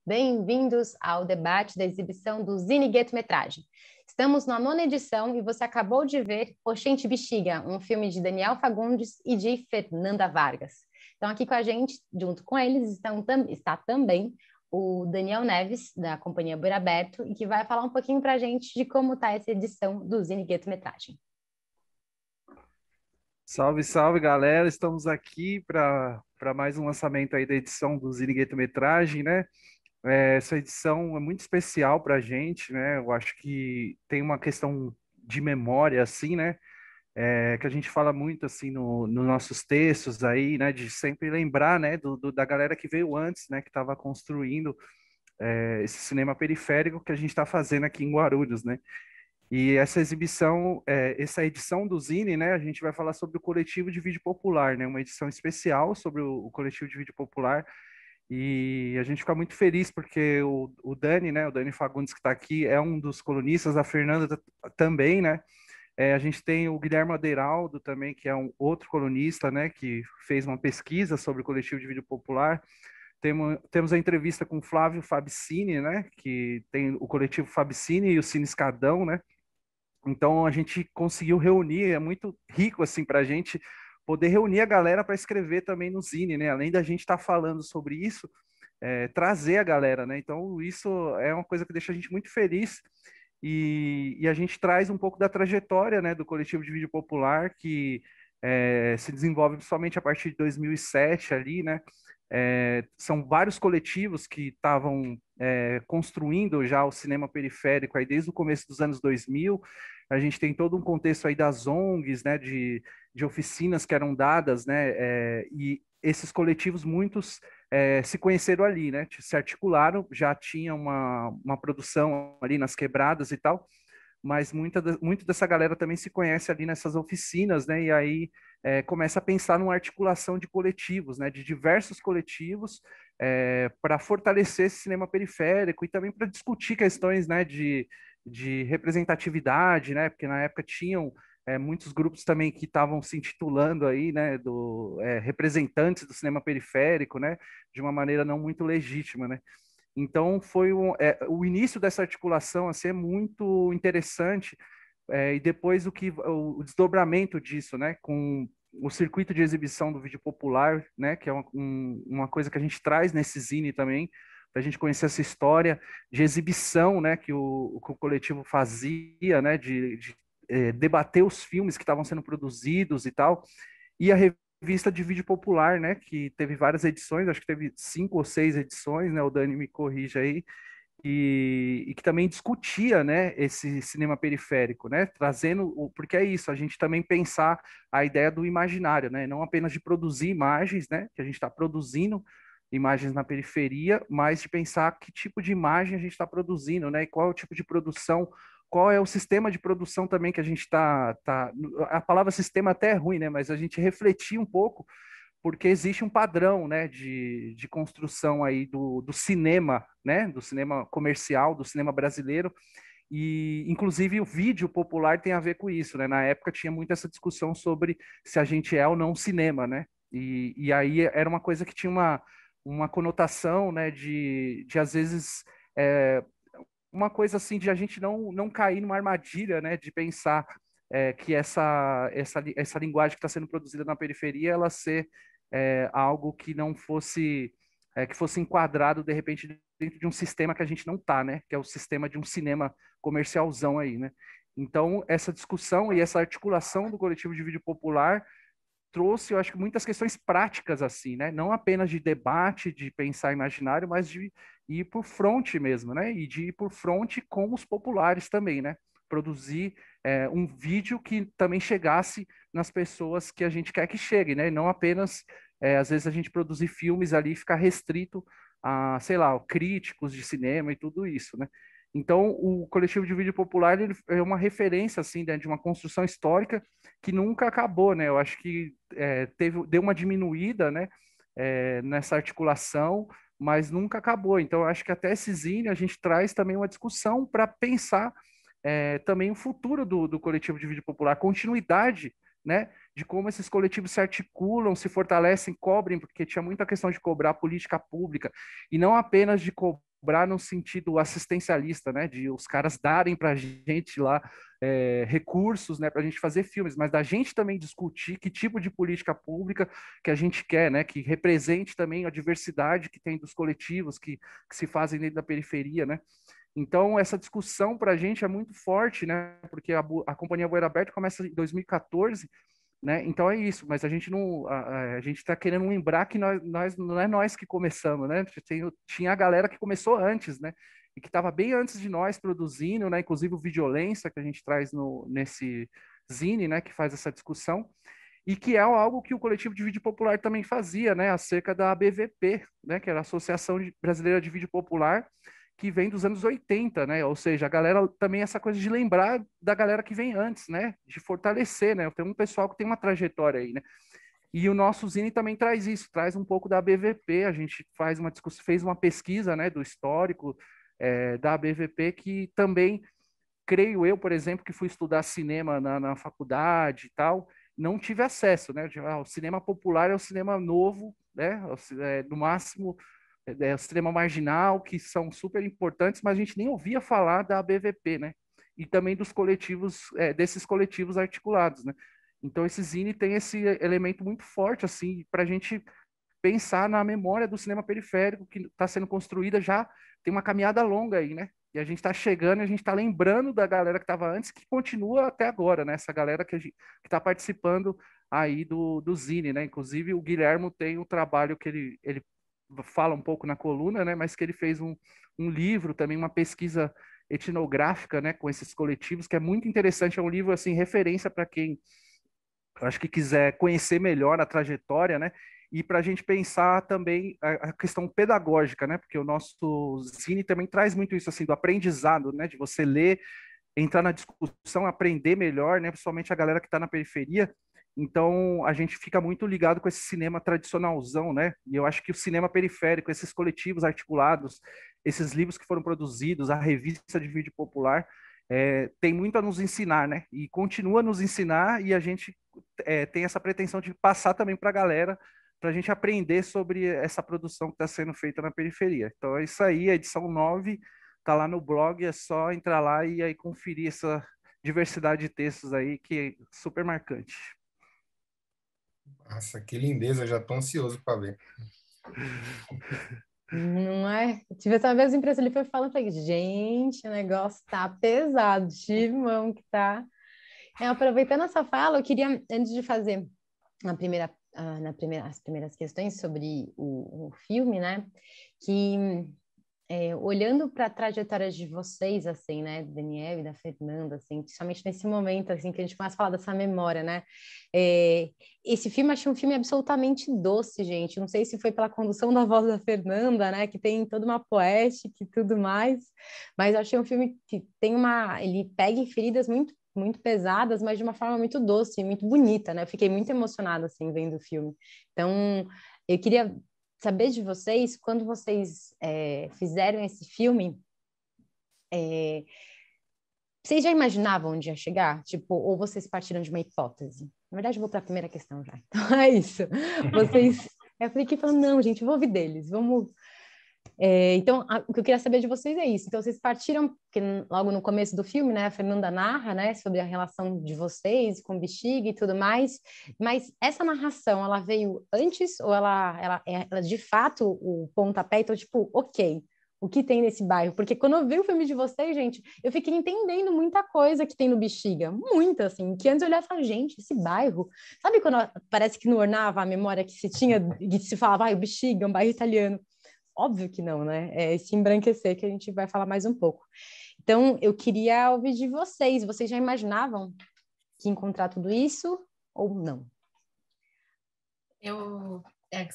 Bem-vindos ao debate da exibição do Zine Gueto-Metragem. Estamos na 9ª edição e você acabou de ver Oxente Bexiga, um filme de Daniel Fagundes e de Fernanda Vargas. Então, aqui com a gente, junto com eles, está também o Daniel Neves, da Companhia Bura Aberto, e que vai falar um pouquinho para a gente de como está essa edição do Zine Gueto-Metragem. Salve, salve, galera! Estamos aqui para mais um lançamento aí da edição do Zine Gueto-Metragem, né? Essa edição é muito especial para a gente, né? Eu acho que tem uma questão de memória, assim, né? Que a gente fala muito, assim, nos nossos textos aí, né? De sempre lembrar, né? Da galera que veio antes, né? Que estava construindo esse cinema periférico que a gente está fazendo aqui em Guarulhos, né? E essa exibição, essa edição do Zine, né, a gente vai falar sobre o coletivo de vídeo popular, né, uma edição especial sobre o coletivo de vídeo popular. E a gente fica muito feliz porque o Dani, né, o Dani Fagundes que está aqui, é um dos colunistas, a Fernanda também, né. A gente tem o Guilherme Adeiraldo também, que é um outro colunista, né, que fez uma pesquisa sobre o coletivo de vídeo popular. Temos a entrevista com o Flávio Fabicini, né, que tem o coletivo Fabicini e o Cine Escadão, né. Então a gente conseguiu reunir, é muito rico assim para a gente poder reunir a galera para escrever também no Zine, né? Além da gente estar falando sobre isso, trazer a galera, né? Então isso é uma coisa que deixa a gente muito feliz e a gente traz um pouco da trajetória, né, do coletivo de vídeo popular que se desenvolve principalmente a partir de 2007 ali, né? São vários coletivos que estavam construindo já o cinema periférico aí desde o começo dos anos 2000. A gente tem todo um contexto aí das ONGs, né, de oficinas que eram dadas, né, e esses coletivos, muitos se conheceram ali, né, se articularam, já tinha uma produção ali nas quebradas e tal, mas muito dessa galera também se conhece ali nessas oficinas, né? E aí começa a pensar numa articulação de coletivos, né? De diversos coletivos para fortalecer esse cinema periférico e também para discutir questões, né? De representatividade, né? Porque na época tinham muitos grupos também que estavam se intitulando aí, né? Representantes do cinema periférico, né? De uma maneira não muito legítima, né? Então, o início dessa articulação assim, é muito interessante, e depois o desdobramento disso, né, com o circuito de exibição do vídeo popular, né, que é uma coisa que a gente traz nesse Zine também, para a gente conhecer essa história de exibição, né, que o coletivo fazia, né, de debater os filmes que estavam sendo produzidos e tal, e a revista de vídeo popular, né, que teve várias edições, acho que teve 5 ou 6 edições, né, o Dani me corrige aí, e que também discutia, né, esse cinema periférico, né, porque é isso, a gente também pensar a ideia do imaginário, né, não apenas de produzir imagens, né, que a gente está produzindo imagens na periferia, mas de pensar que tipo de imagem a gente está produzindo, né, e qual é o tipo de produção, qual é o sistema de produção também que a gente a palavra sistema até é ruim, né, mas a gente refletir um pouco porque existe um padrão, né, de construção aí do cinema, né, do cinema comercial, do cinema brasileiro, e inclusive o vídeo popular tem a ver com isso, né? Na época tinha muito essa discussão sobre se a gente é ou não cinema, né? E aí era uma coisa que tinha uma conotação, né, de às vezes uma coisa assim de a gente não cair numa armadilha, né, de pensar que essa linguagem que está sendo produzida na periferia ela ser algo que não fosse que fosse enquadrado de repente dentro de um sistema que a gente não está, né, que é o sistema de um cinema comercialzão aí, né. Então essa discussão e essa articulação do coletivo de vídeo popular trouxe, eu acho que muitas questões práticas assim, né? Não apenas de debate, de pensar imaginário, mas de ir por fronte mesmo, né? E de ir por fronte com os populares também, né? Produzir um vídeo que também chegasse nas pessoas que a gente quer que chegue, né? E não apenas, às vezes, a gente produzir filmes ali e ficar restrito a, sei lá, críticos de cinema e tudo isso, né? Então, o coletivo de vídeo popular ele é uma referência assim, né, de uma construção histórica que nunca acabou, né? Eu acho que deu uma diminuída, né, nessa articulação, mas nunca acabou. Então, eu acho que até esse Zine a gente traz também uma discussão para pensar também o futuro do coletivo de vídeo popular, continuidade, né, de como esses coletivos se articulam, se fortalecem, cobrem, porque tinha muita questão de cobrar política pública, e não apenas de cobrar cobrar no sentido assistencialista, né, de os caras darem para a gente lá recursos, né, para a gente fazer filmes, mas da gente também discutir que tipo de política pública que a gente quer, né, que represente também a diversidade que tem dos coletivos que se fazem dentro da periferia, né. Então, essa discussão para a gente é muito forte, né, porque a Companhia Boeira Aberta começa em 2014, né? Então é isso, mas a gente não, a gente está querendo lembrar que nós não é nós que começamos, né? Tinha a galera que começou antes, né? E que estava bem antes de nós produzindo, né? Inclusive o Violência que a gente traz nesse Zine, né? Que faz essa discussão e que é algo que o coletivo de vídeo popular também fazia, né? Acerca da ABVP, né? Que era a Associação Brasileira de Vídeo Popular, que vem dos anos 80, né? Ou seja, a galera também essa coisa de lembrar da galera que vem antes, né? De fortalecer, né? Tem um pessoal que tem uma trajetória aí, né? E o nosso Zine também traz isso, traz um pouco da ABVP, a gente faz uma discussão, fez uma pesquisa, né, do histórico da ABVP, que também, creio eu, por exemplo, que fui estudar cinema na faculdade e tal, não tive acesso, né? O cinema popular é o cinema novo, né? No máximo o cinema marginal, que são super importantes, mas a gente nem ouvia falar da BVP, né? E também dos coletivos, desses coletivos articulados, né? Então, esse Zine tem esse elemento muito forte, assim, para a gente pensar na memória do cinema periférico que está sendo construída já tem uma caminhada longa aí, né? E a gente está chegando e a gente está lembrando da galera que estava antes, que continua até agora, né? Essa galera que está participando aí do Zine, né? Inclusive, o Guilhermo tem um trabalho que ele fala um pouco na coluna, né? Mas que ele fez um livro, também uma pesquisa etnográfica, né? Com esses coletivos, que é muito interessante. É um livro, assim, referência para quem, eu acho que quiser conhecer melhor a trajetória, né? E para a gente pensar também a questão pedagógica, né? Porque o nosso Zine também traz muito isso, assim, do aprendizado, né? De você ler, entrar na discussão, aprender melhor, né? Principalmente a galera que está na periferia. Então, a gente fica muito ligado com esse cinema tradicionalzão, né? E eu acho que o cinema periférico, esses coletivos articulados, esses livros que foram produzidos, a revista de vídeo popular, tem muito a nos ensinar, né? E continua a nos ensinar e a gente tem essa pretensão de passar também para a galera, para a gente aprender sobre essa produção que está sendo feita na periferia. Então é isso aí, a edição 9 está lá no blog, é só entrar lá e aí conferir essa diversidade de textos aí, que é super marcante. Nossa, que lindeza, já estou ansioso para ver. Não é? Eu tive essa mesma impressão, ele foi falando, falei, gente, o negócio tá pesado, de mão que tá. Aproveitando essa fala, eu queria, antes de fazer as primeiras questões sobre o filme, né, que olhando para a trajetória de vocês, assim, né, Daniel e da Fernanda, assim, principalmente nesse momento, assim, que a gente começa a falar dessa memória, né, esse filme, achei um filme absolutamente doce, gente, não sei se foi pela condução da voz da Fernanda, né, que tem toda uma poética e tudo mais, mas achei um filme que tem ele pega em feridas muito pesadas, mas de uma forma muito doce, muito bonita, né, eu fiquei muito emocionada, assim, vendo o filme, então, eu queria saber de vocês, quando vocês fizeram esse filme, vocês já imaginavam onde ia chegar? Tipo, ou vocês partiram de uma hipótese? Na verdade, eu vou para a primeira questão já. Então, é isso. Eu falei que falando, não, gente, vou ouvir deles, vamos... então, o que eu queria saber de vocês é isso. Então, vocês partiram, porque logo no começo do filme, né, a Fernanda narra, né, sobre a relação de vocês com o Bexiga e tudo mais, mas essa narração, ela veio antes ou ela de fato o pontapé? Então, tipo, ok, o que tem nesse bairro? Porque quando eu vi o filme de vocês, gente, eu fiquei entendendo muita coisa que tem no Bexiga, muita, assim, que antes eu olhava e falava, gente, esse bairro, sabe quando parece que não ornava a memória que se tinha, que se falava, o Bexiga é um bairro italiano? Óbvio que não, né? É esse embranquecer que a gente vai falar mais um pouco. Então, eu queria ouvir de vocês. Vocês já imaginavam que encontrar tudo isso ou não?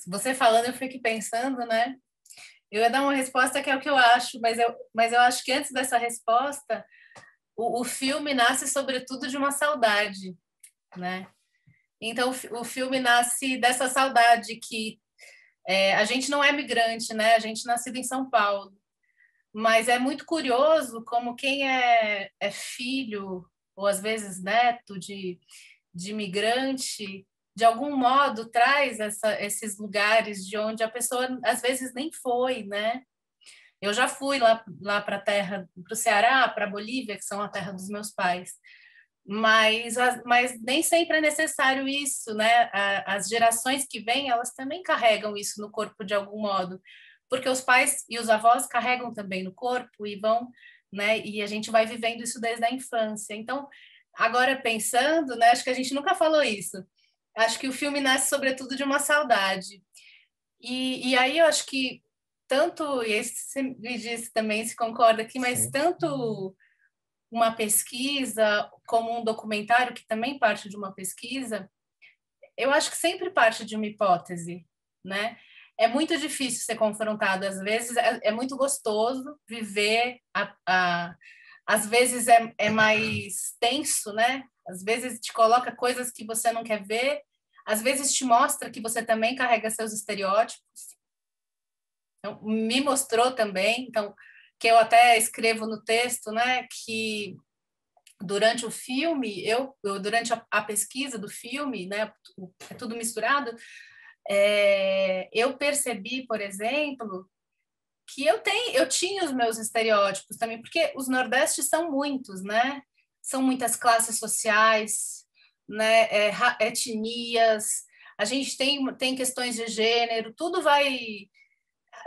Você falando, eu fiquei pensando, né? Eu ia dar uma resposta que é o que eu acho, mas eu acho que antes dessa resposta, o filme nasce sobretudo de uma saudade, né? Então, o filme nasce dessa saudade que a gente não é migrante, né? A gente é nascido em São Paulo. Mas é muito curioso como quem é filho, ou às vezes neto de imigrante, de algum modo traz esses lugares de onde a pessoa às vezes nem foi, né? Eu já fui lá para a terra, para o Ceará, para a Bolívia, que são a terra dos meus pais. Mas nem sempre é necessário isso, né? As gerações que vêm, elas também carregam isso no corpo de algum modo, porque os pais e os avós carregam também no corpo e vão, né? E a gente vai vivendo isso desde a infância. Então, agora pensando, né? Acho que a gente nunca falou isso. Acho que o filme nasce sobretudo de uma saudade. E aí eu acho que tanto, e você me disse também se concorda aqui, mas Sim. tanto uma pesquisa como um documentário, que também parte de uma pesquisa, eu acho que sempre parte de uma hipótese, né? É muito difícil ser confrontado, às vezes é muito gostoso viver, às vezes é mais tenso, né? Às vezes te coloca coisas que você não quer ver, às vezes te mostra que você também carrega seus estereótipos. Então, me mostrou também, então, que eu até escrevo no texto, né, que durante o filme, durante a pesquisa do filme, né, é tudo misturado, eu percebi, por exemplo, que eu tinha os meus estereótipos também, porque os Nordestes são muitos, né? São muitas classes sociais, né? Etnias, a gente tem questões de gênero, tudo vai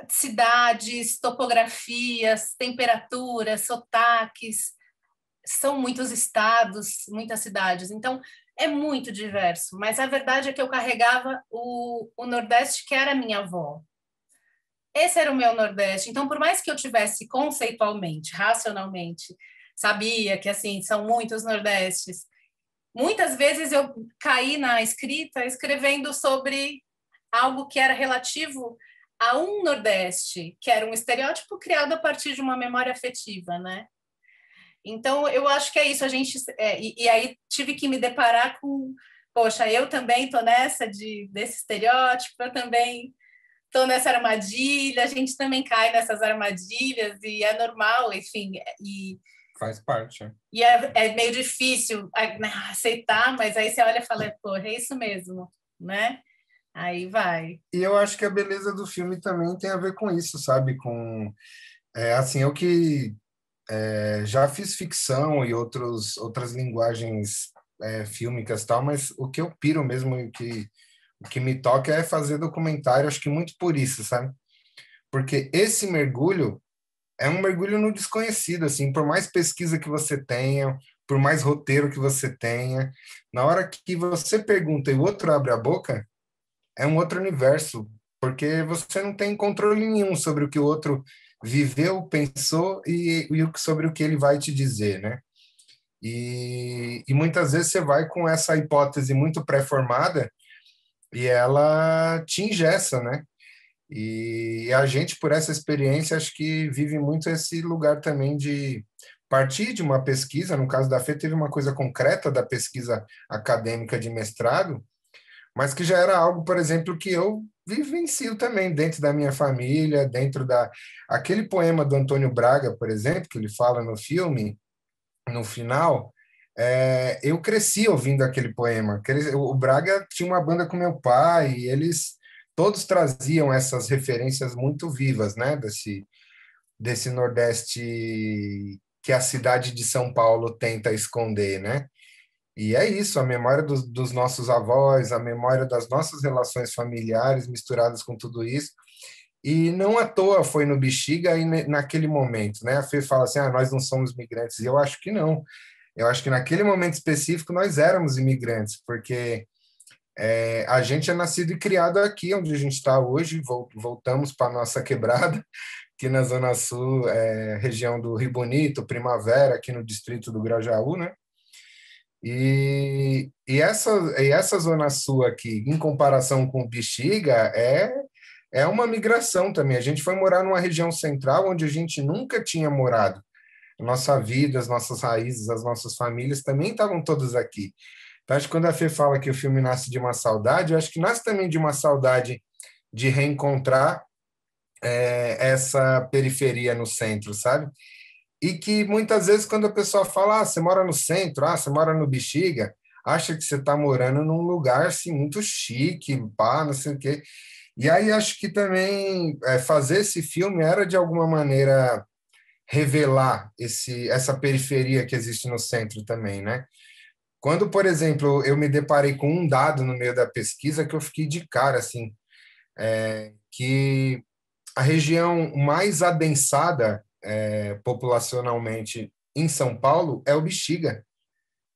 cidades, topografias, temperaturas, sotaques, são muitos estados, muitas cidades, então é muito diverso, mas a verdade é que eu carregava o Nordeste, que era minha avó. Esse era o meu Nordeste, então por mais que eu tivesse conceitualmente, racionalmente, sabia que assim são muitos Nordestes, muitas vezes eu caí na escrita escrevendo sobre algo que era relativo a um Nordeste, que era um estereótipo criado a partir de uma memória afetiva, né? Então, eu acho que é isso, a gente... e aí tive que me deparar com... Poxa, eu também estou nessa desse estereótipo, eu também estou nessa armadilha, a gente também cai nessas armadilhas, e é normal, enfim, Faz parte. E é meio difícil aceitar, mas aí você olha e fala, pô, é isso mesmo, né? Aí vai. E eu acho que a beleza do filme também tem a ver com isso, sabe? Assim, eu que já fiz ficção e outras linguagens fílmicas e tal, mas o que eu piro mesmo, o que me toca é fazer documentário, acho que muito por isso, sabe? Porque esse mergulho é um mergulho no desconhecido, assim, por mais pesquisa que você tenha, por mais roteiro que você tenha, na hora que você pergunta e o outro abre a boca, é um outro universo, porque você não tem controle nenhum sobre o que o outro viveu, pensou e sobre o que ele vai te dizer, né? E muitas vezes você vai com essa hipótese muito pré-formada e ela te engessa, né? E a gente, por essa experiência, acho que vive muito esse lugar também de partir de uma pesquisa. No caso da Fê, teve uma coisa concreta da pesquisa acadêmica de mestrado, mas que já era algo, por exemplo, que eu vivencio também dentro da minha família, aquele poema do Antônio Braga, por exemplo, que ele fala no filme, no final, eu cresci ouvindo aquele poema. O Braga tinha uma banda com meu pai, e eles todos traziam essas referências muito vivas, né, desse Nordeste que a cidade de São Paulo tenta esconder, né? E é isso, a memória dos nossos avós, a memória das nossas relações familiares misturadas com tudo isso. E não à toa foi no Bexiga e naquele momento, né? A Fê fala assim, nós não somos imigrantes. E eu acho que não. Eu acho que naquele momento específico nós éramos imigrantes, porque a gente é nascido e criado aqui, onde a gente está hoje. Voltamos para a nossa quebrada, aqui na Zona Sul, região do Rio Bonito, Primavera, aqui no distrito do Grajaú, né? E essa Zona Sul aqui, em comparação com o Bexiga, é uma migração também. A gente foi morar numa região central onde a gente nunca tinha morado. A nossa vida, as nossas raízes, as nossas famílias também estavam todas aqui. Então, acho que quando a Fê fala que o filme nasce de uma saudade, eu acho que nasce também de uma saudade de reencontrar essa periferia no centro, sabe? E que muitas vezes quando a pessoa fala, você mora no centro, você mora no Bexiga, acha que você está morando num lugar assim, muito chique, pá, não sei o quê. E aí acho que também fazer esse filme era, de alguma maneira, revelar essa periferia que existe no centro também, né? Quando, por exemplo, eu me deparei com um dado no meio da pesquisa que eu fiquei de cara, assim, que a região mais adensada populacionalmente em São Paulo é o Bexiga,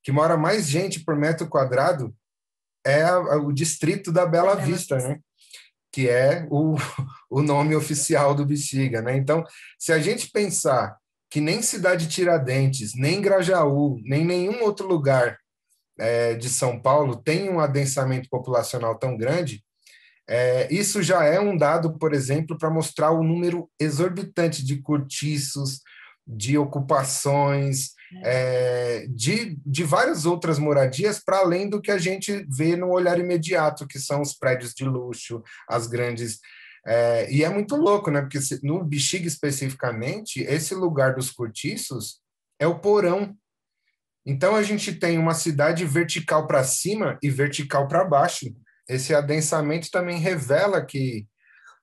que mora mais gente por metro quadrado, o distrito da Bela Vista, né? Que é o nome oficial do Bexiga, né? Então, se a gente pensar que nem Cidade Tiradentes, nem Grajaú, nem nenhum outro lugar de São Paulo tem um adensamento populacional tão grande, isso já é um dado, por exemplo, para mostrar o número exorbitante de cortiços, de ocupações, de várias outras moradias, para além do que a gente vê no olhar imediato, que são os prédios de luxo, as grandes... e é muito louco, né? Porque no Bexiga, especificamente, esse lugar dos cortiços é o porão. Então, a gente tem uma cidade vertical para cima e vertical para baixo. Esse adensamento também revela que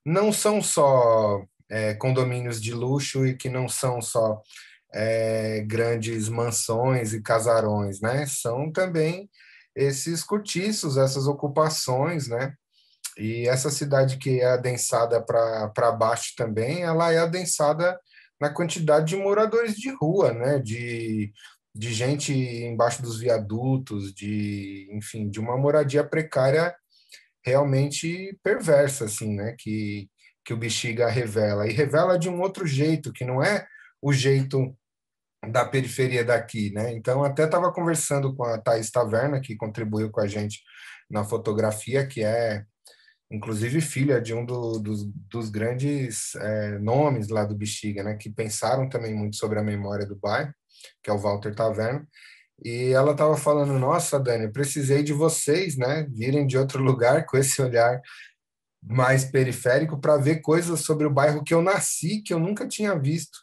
não são só condomínios de luxo e que não são só grandes mansões e casarões, né? São também esses cortiços, essas ocupações, né? E essa cidade que é adensada para baixo também, ela é adensada na quantidade de moradores de rua, né? De gente embaixo dos viadutos, enfim, de uma moradia precária realmente perversa, assim, né? Que o Bexiga revela. E revela de um outro jeito, que não é o jeito da periferia daqui, né? Então, até estava conversando com a Thaís Taverna, que contribuiu com a gente na fotografia, que é, inclusive, filha de um dos grandes nomes lá do Bexiga, né? Que pensaram também muito sobre a memória do bairro, que é o Walter Taverna. E ela estava falando, nossa, Dani, precisei de vocês, né? Virem de outro lugar com esse olhar mais periférico para ver coisas sobre o bairro que eu nasci, que eu nunca tinha visto,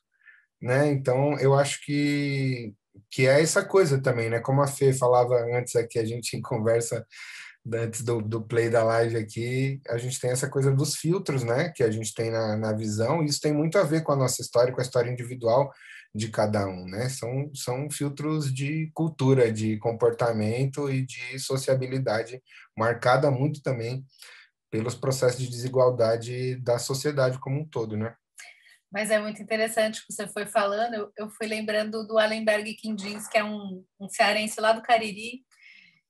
né? Então, eu acho que é essa coisa também, né? Como a Fê falava antes aqui, a gente em conversa antes do play da live aqui, a gente tem essa coisa dos filtros, né? Que a gente tem na visão, e isso tem muito a ver com a nossa história, com a história individual de cada um, né? São filtros de cultura, de comportamento e de sociabilidade, marcada muito também pelos processos de desigualdade da sociedade como um todo, né? Mas é muito interessante o que você foi falando. Eu fui lembrando do Allenberg Quindins, que é um cearense lá do Cariri,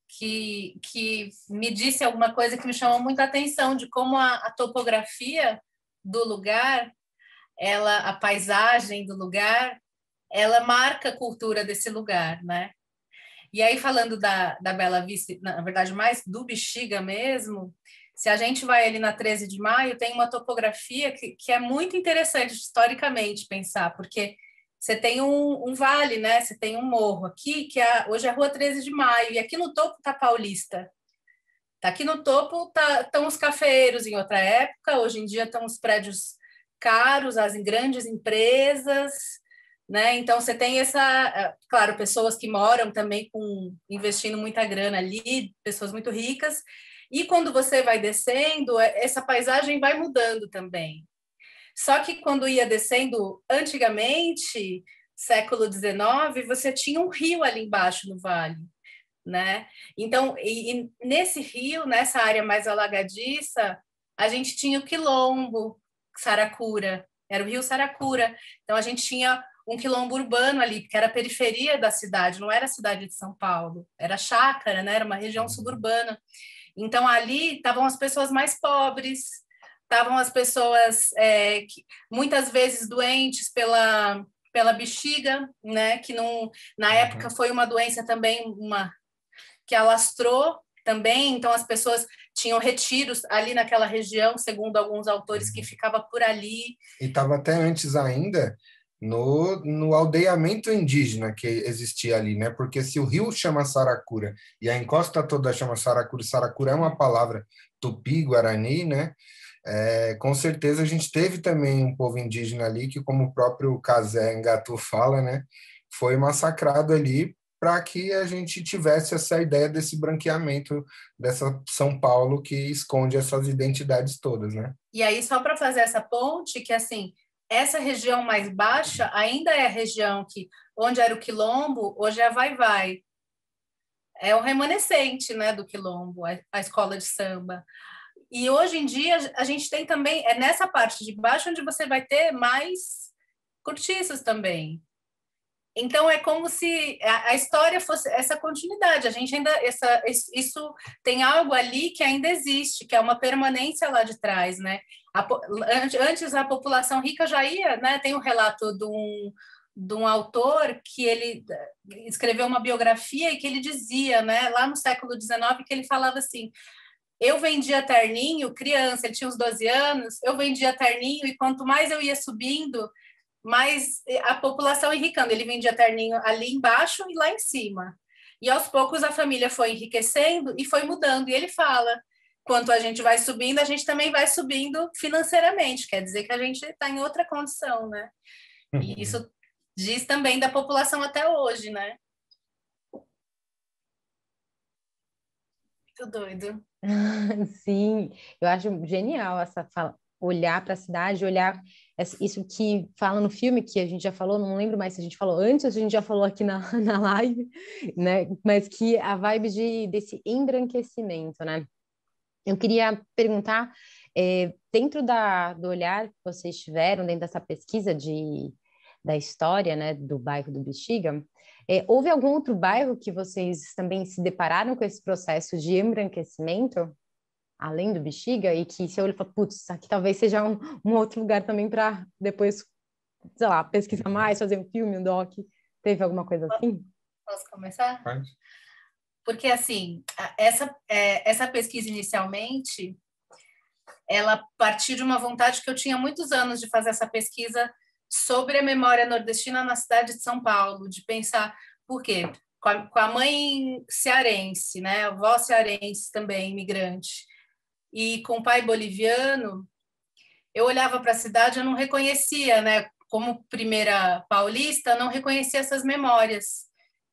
que me disse alguma coisa que me chamou muita atenção, de como a topografia do lugar, a paisagem do lugar, ela marca a cultura desse lugar, né? E aí, falando da Bela Vista, na verdade, mais do Bexiga mesmo, se a gente vai ali na 13 de Maio, tem uma topografia que é muito interessante historicamente pensar, porque você tem um vale, né? Você tem um morro aqui, que hoje é a Rua 13 de Maio, e aqui no topo está Paulista. Aqui no topo estão os cafeiros em outra época, hoje em dia estão os prédios caros, as grandes empresas, né? Então você tem claro, pessoas que moram também investindo muita grana ali, pessoas muito ricas, e quando você vai descendo, essa paisagem vai mudando também. Só que quando ia descendo, antigamente, século XIX, você tinha um rio ali embaixo no vale, né? Então, e nesse rio, nessa área mais alagadiça, a gente tinha o quilombo, Saracura, era o rio Saracura. Então, a gente tinha um quilombo urbano ali, porque era a periferia da cidade, não era a cidade de São Paulo, era chácara, né? Era uma região suburbana. Então, ali estavam as pessoas mais pobres, estavam as pessoas muitas vezes doentes pela bexiga, né? Que não, na época foi uma doença também que alastrou também, então as pessoas tinham retiros ali naquela região, segundo alguns autores, que ficava por ali. E estava até antes ainda no aldeamento indígena que existia ali, né? Porque se o rio chama Saracura e a encosta toda chama Saracura, Saracura é uma palavra tupi-guarani, né? Com certeza a gente teve também um povo indígena ali que, como o próprio Cazé Ngatu fala, né? Foi massacrado ali para que a gente tivesse essa ideia desse branqueamento dessa São Paulo que esconde essas identidades todas, né? E aí, só para fazer essa ponte, que assim, essa região mais baixa ainda é a região que, onde era o Quilombo, hoje é a Vai-Vai. É o remanescente, né, do Quilombo, a escola de samba. E hoje em dia a gente tem também, é nessa parte de baixo onde você vai ter mais cortiços também. Então é como se a história fosse essa continuidade. A gente ainda isso tem algo ali que ainda existe, que é uma permanência lá de trás, né? Antes a população rica já ia, né? Tem um relato de um autor que ele escreveu uma biografia e que ele dizia, né? Lá no século XIX que ele falava assim: eu vendia terninho, criança, ele tinha uns 12 anos, eu vendia terninho e quanto mais eu ia subindo, mais a população enricando. Ele vendia terninho ali embaixo e lá em cima. E aos poucos a família foi enriquecendo e foi mudando. E ele fala, quanto a gente vai subindo, a gente também vai subindo financeiramente. Quer dizer que a gente está em outra condição, né? E isso diz também da população até hoje, né? Muito doido. Sim, eu acho genial essa fala, olhar para a cidade, olhar isso que fala no filme, que a gente já falou, não lembro mais se a gente falou antes, a gente já falou aqui na live, né? Mas que a vibe desse embranquecimento, né? Eu queria perguntar, dentro do olhar que vocês tiveram, dentro dessa pesquisa da história, né, do bairro do Bexiga, houve algum outro bairro que vocês também se depararam com esse processo de embranquecimento, além do Bexiga, e que você olha e fala, putz, aqui talvez seja um outro lugar também para depois, sei lá, pesquisar mais, fazer um filme, um doc? Teve alguma coisa assim? Posso começar? Pode. Porque, assim, essa pesquisa inicialmente, ela partiu de uma vontade que eu tinha há muitos anos de fazer essa pesquisa sobre a memória nordestina na cidade de São Paulo, de pensar, por quê? Com a mãe cearense, né? A avó cearense também, imigrante, e com o pai boliviano, eu olhava para a cidade, eu não reconhecia, né? Como primeira paulista, não reconhecia essas memórias.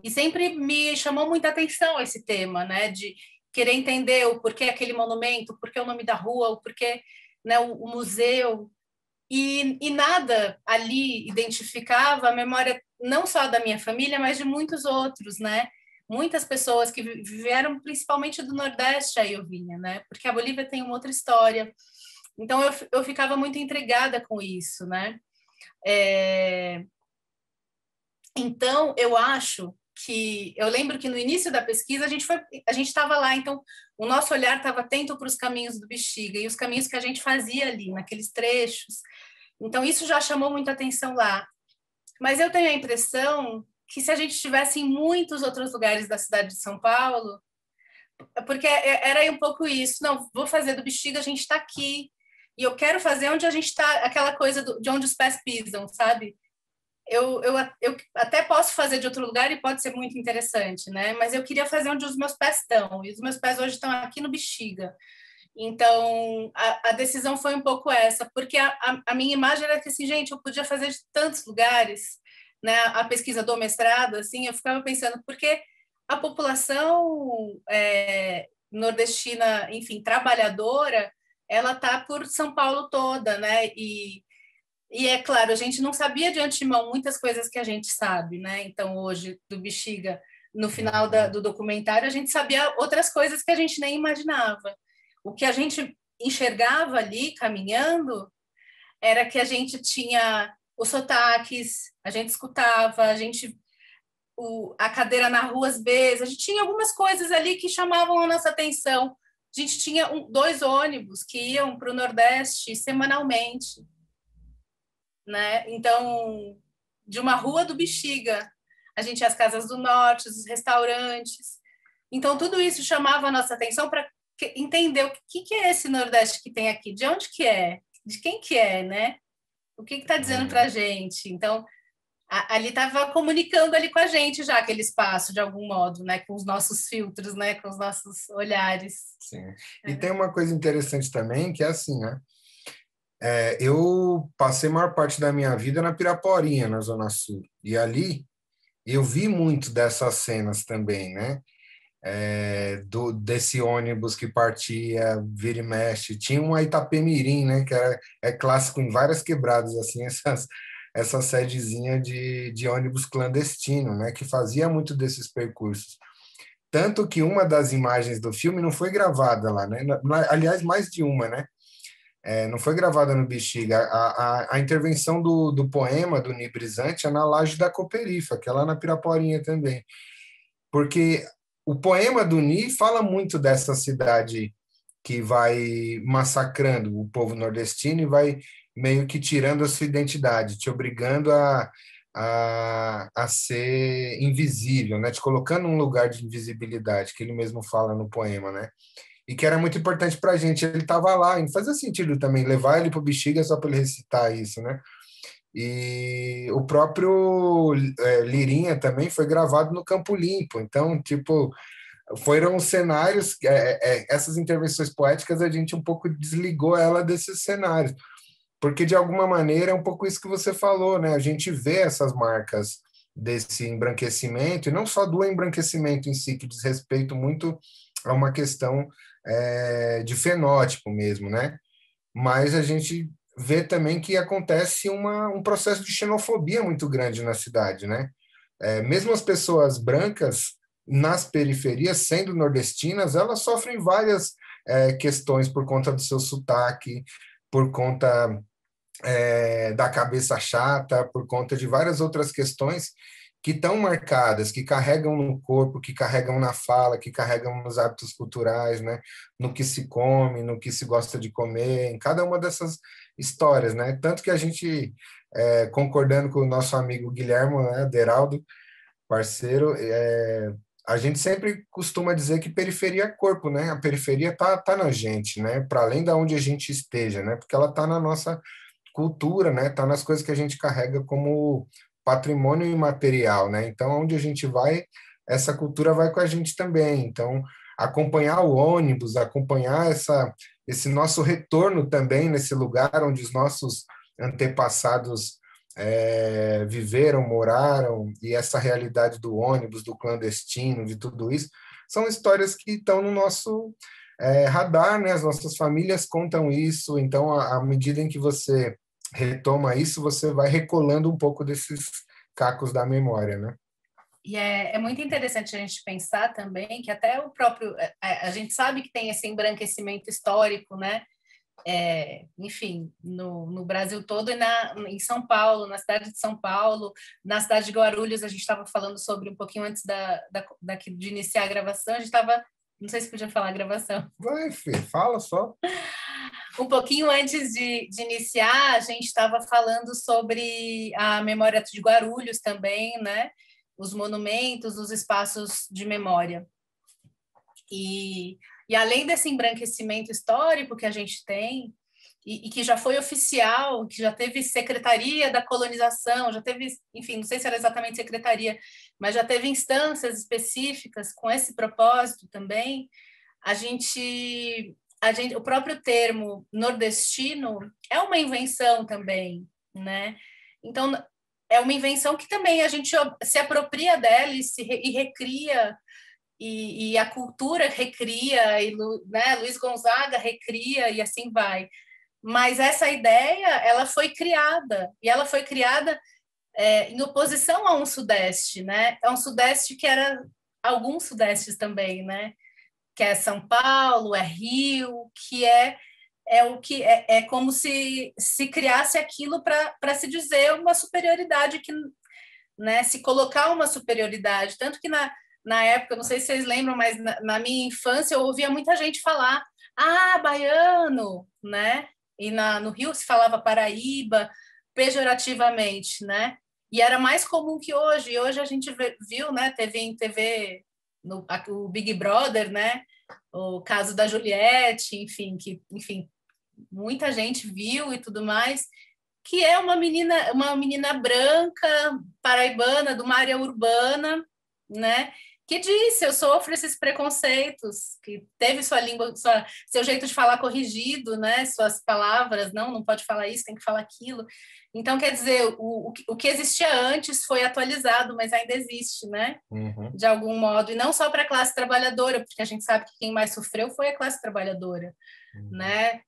E sempre me chamou muita atenção esse tema, né? De querer entender o porquê aquele monumento, o porquê o nome da rua, o porquê, né, o museu. E nada ali identificava a memória não só da minha família, mas de muitos outros, né? Muitas pessoas que vieram principalmente do Nordeste, aí eu vinha, né? Porque a Bolívia tem uma outra história. Então eu ficava muito intrigada com isso, né? Então eu acho que eu lembro que no início da pesquisa a gente estava lá, então o nosso olhar estava atento para os caminhos do Bexiga e os caminhos que a gente fazia ali naqueles trechos. Então isso já chamou muita atenção lá. Mas eu tenho a impressão que se a gente estivesse em muitos outros lugares da cidade de São Paulo, porque era aí um pouco isso, não, vou fazer do Bexiga, a gente está aqui, e eu quero fazer onde a gente está, aquela coisa de onde os pés pisam, sabe? Eu até posso fazer de outro lugar e pode ser muito interessante, né? Mas eu queria fazer onde os meus pés estão, e os meus pés hoje estão aqui no Bexiga. Então, a decisão foi um pouco essa, porque a minha imagem era que, assim, gente, eu podia fazer de tantos lugares, né? A pesquisa do mestrado, assim, eu ficava pensando, porque a população nordestina, enfim, trabalhadora, ela está por São Paulo toda, né? E é claro, a gente não sabia de antemão muitas coisas que a gente sabe, né? Então, hoje, do Bexiga, no final do documentário, a gente sabia outras coisas que a gente nem imaginava. O que a gente enxergava ali, caminhando, era que a gente tinha os sotaques, a gente escutava, a cadeira na rua às vezes, a gente tinha algumas coisas ali que chamavam a nossa atenção. A gente tinha 2 ônibus que iam para o Nordeste semanalmente, né? Então, de uma rua do Bexiga, a gente tinha as casas do norte, os restaurantes. Então, tudo isso chamava a nossa atenção para entender o que é esse Nordeste que tem aqui, de onde que é, de quem que é, né? O que está dizendo para a gente? Então, ali estava comunicando ali com a gente já aquele espaço, de algum modo, né? Com os nossos filtros, né? Com os nossos olhares. Sim. E tem uma coisa interessante também, que é assim, né? Eu passei a maior parte da minha vida na Piraporinha, na Zona Sul. E ali E eu vi muito dessas cenas também, né? Desse ônibus que partia, vira e mexe. Tinha um Itapemirim, né? Que é clássico em várias quebradas, assim, essa sedezinha de ônibus clandestino, né? Que fazia muito desses percursos. Tanto que uma das imagens do filme não foi gravada lá, né? Aliás, mais de uma, né? Não foi gravada no Bexiga. A intervenção do poema do Nibrizante é na laje da Cooperifa, que é lá na Piraporinha também. Porque o poema do Ni fala muito dessa cidade que vai massacrando o povo nordestino e vai meio que tirando a sua identidade, te obrigando a ser invisível, né? Te colocando num lugar de invisibilidade, que ele mesmo fala no poema, né? E que era muito importante para a gente. Ele estava lá, e fazia sentido também levar ele para o Bexiga só para ele recitar isso, né? E o próprio Lirinha também foi gravado no Campo Limpo. Então, tipo, foram cenários, essas intervenções poéticas, a gente um pouco desligou ela desses cenários. Porque, de alguma maneira, é um pouco isso que você falou, né? A gente vê essas marcas desse embranquecimento, e não só do embranquecimento em si, que diz respeito muito a uma questão de fenótipo mesmo, né? Mas a gente vê também que acontece um processo de xenofobia muito grande na cidade, né? Mesmo as pessoas brancas nas periferias, sendo nordestinas, elas sofrem várias questões por conta do seu sotaque, por conta da cabeça chata, por conta de várias outras questões que estão marcadas, que carregam no corpo, que carregam na fala, que carregam nos hábitos culturais, né? No que se come, no que se gosta de comer, em cada uma dessas histórias, né? Tanto que a gente, concordando com o nosso amigo Guilherme, né, Deraldo, parceiro, a gente sempre costuma dizer que periferia é corpo, né? A periferia tá na gente, né? Para além da onde a gente esteja, né? Porque ela tá na nossa cultura, né? Tá nas coisas que a gente carrega como patrimônio imaterial, né? Então, onde a gente vai, essa cultura vai com a gente também. Então, acompanhar o ônibus, acompanhar esse nosso retorno também nesse lugar onde os nossos antepassados viveram, moraram, e essa realidade do ônibus, do clandestino, de tudo isso, são histórias que estão no nosso radar, né? As nossas famílias contam isso, então, à medida em que você retoma isso, você vai recolando um pouco desses cacos da memória, né? E é muito interessante a gente pensar também que até o próprio... A gente sabe que tem esse embranquecimento histórico, né? Enfim, no Brasil todo e em São Paulo, na cidade de São Paulo, na cidade de Guarulhos, a gente estava falando sobre um pouquinho antes de iniciar a gravação, a gente estava... Não sei se podia falar a gravação. Vai, Fê, fala só. Um pouquinho antes de iniciar, a gente estava falando sobre a memória de Guarulhos também, né? Os monumentos, os espaços de memória. E além desse embranquecimento histórico que a gente tem, e que já foi oficial, que já teve secretaria da colonização, já teve, enfim, não sei se era exatamente secretaria, mas já teve instâncias específicas com esse propósito também, o próprio termo nordestino é uma invenção também, né? Então, é uma invenção que também a gente se apropria dela e recria, e a cultura recria, né? Luiz Gonzaga recria, e assim vai. Mas essa ideia, ela foi criada, e ela foi criada em oposição a um Sudeste, né? É um Sudeste que era alguns Sudestes também, né? Que é São Paulo, é Rio, que é como se criasse aquilo para se dizer uma superioridade, né, se colocar uma superioridade. Tanto que na época, não sei se vocês lembram, mas na minha infância eu ouvia muita gente falar baiano, né? E no Rio se falava Paraíba, pejorativamente, né? E era mais comum que hoje. E hoje a gente viu, né? Teve em TV o Big Brother, né? O caso da Juliette, enfim, muita gente viu e tudo mais, que é uma menina branca, paraibana, de uma área urbana, né? que disse, eu sofro esses preconceitos, que teve sua língua, seu jeito de falar corrigido, né? Suas palavras, não pode falar isso, tem que falar aquilo. Então, quer dizer, o que existia antes foi atualizado, mas ainda existe, né? De algum modo, e não só para a classe trabalhadora, porque a gente sabe que quem mais sofreu foi a classe trabalhadora, né?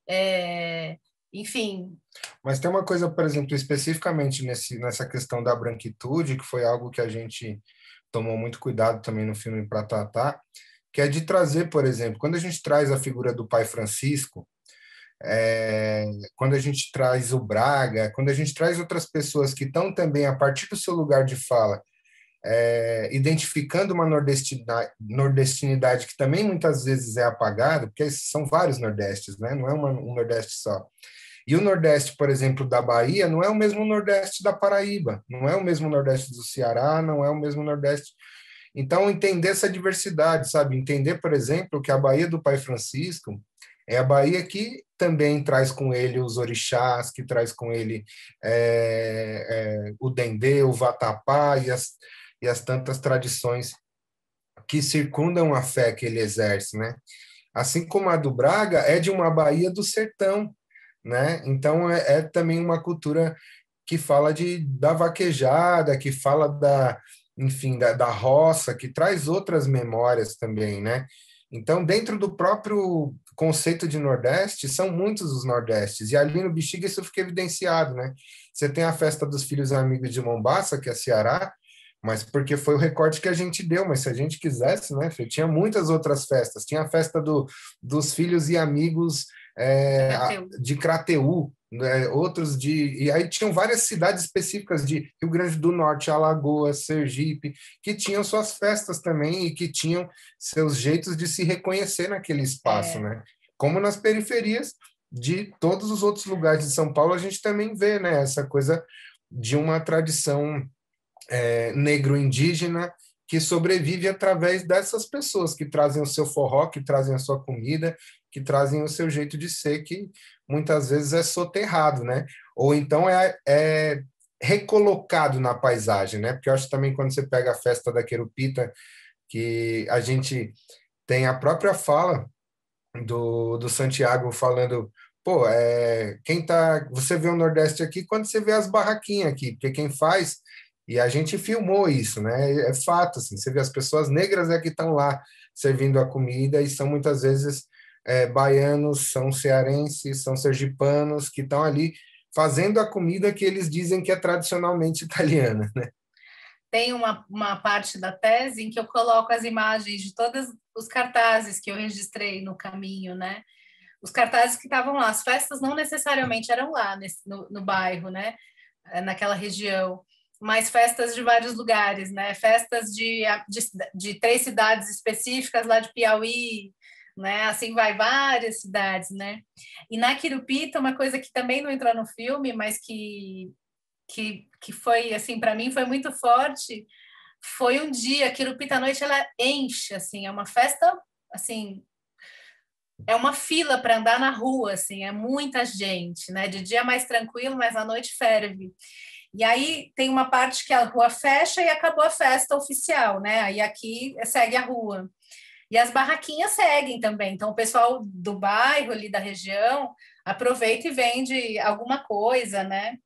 Enfim. Mas tem uma coisa, por exemplo, especificamente nessa questão da branquitude, que foi algo que a gente tomou muito cuidado também no filme para tratar, que é de trazer, por exemplo, quando a gente traz a figura do pai Francisco, quando a gente traz o Braga, quando a gente traz outras pessoas que estão também, a partir do seu lugar de fala, identificando uma nordestinidade que também muitas vezes é apagada, porque são vários Nordestes, né? Não é um Nordeste só. E o Nordeste, por exemplo, da Bahia, não é o mesmo Nordeste da Paraíba, não é o mesmo Nordeste do Ceará, não é o mesmo Nordeste. Então, entender essa diversidade, sabe? Entender, por exemplo, que a Bahia do Pai Francisco é a Bahia que também traz com ele os orixás, que traz com ele o dendê, o vatapá e as tantas tradições que circundam a fé que ele exerce, né? Assim como a do Braga é de uma Bahia do sertão, né? Então é também uma cultura que fala da vaquejada, que fala enfim, da roça, que traz outras memórias também, né? Então, dentro do próprio conceito de Nordeste, são muitos os Nordestes, e ali no Bexiga isso fica evidenciado, né? Você tem a festa dos Filhos e Amigos de Mombaça, que é Ceará, mas porque foi o recorte que a gente deu, mas se a gente quisesse, né, tinha muitas outras festas, tinha a festa dos Filhos e Amigos de Crateú, né, outros e aí tinham várias cidades específicas de Rio Grande do Norte, Alagoas, Sergipe, que tinham suas festas também e que tinham seus jeitos de se reconhecer naquele espaço, né? Como nas periferias de todos os outros lugares de São Paulo, a gente também vê, né, essa coisa de uma tradição negro-indígena que sobrevive através dessas pessoas que trazem o seu forró, que trazem a sua comida, que trazem o seu jeito de ser, que muitas vezes é soterrado, né? Ou então é recolocado na paisagem, né? Porque eu acho também quando você pega a festa da Querupita, que a gente tem a própria fala do Santiago falando, pô, você vê o Nordeste aqui quando você vê as barraquinhas aqui, porque quem faz, e a gente filmou isso, né? É fato, assim, você vê as pessoas negras que estão lá servindo a comida e são muitas vezes baianos, são cearenses, são sergipanos que estão ali fazendo a comida que eles dizem que é tradicionalmente italiana, né? Tem uma parte da tese em que eu coloco as imagens de todos os cartazes que eu registrei no caminho, né? Os cartazes que estavam lá. As festas não necessariamente eram lá, no bairro, né? Naquela região, mas festas de vários lugares, né? Festas de 3 cidades específicas lá de Piauí, né? Assim vai, várias cidades, né? E na Querupita, uma coisa que também não entrou no filme, mas que foi, assim, para mim foi muito forte, foi um dia, a Querupita à noite, ela enche, assim, é uma festa, assim, é uma fila para andar na rua, assim, é muita gente, né? De dia é mais tranquilo, mas à noite ferve. E aí tem uma parte que a rua fecha e acabou a festa oficial, né? Aí aqui segue a rua. E as barraquinhas seguem também. Então, o pessoal do bairro ali da região aproveita e vende alguma coisa, né?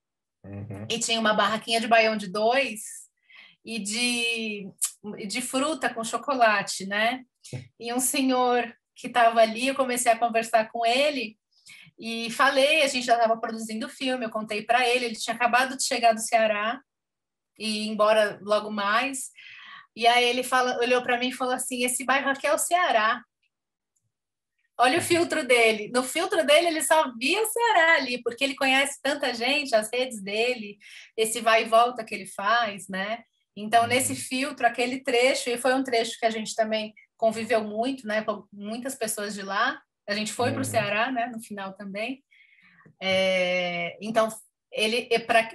Uhum. E tinha uma barraquinha de baião de 2 e de fruta com chocolate, né? E um senhor que estava ali, eu comecei a conversar com ele e falei, a gente já estava produzindo o filme, eu contei para ele tinha acabado de chegar do Ceará e ir embora logo mais. E aí ele olhou para mim e falou assim, esse bairro aqui é o Ceará. Olha o filtro dele. No filtro dele, ele só via o Ceará ali, porque ele conhece tanta gente, as redes dele, esse vai e volta que ele faz, né? Então, nesse filtro, aquele trecho, e foi um trecho que a gente também conviveu muito, né, com muitas pessoas de lá. A gente foi para o Ceará, né, no final também. Então,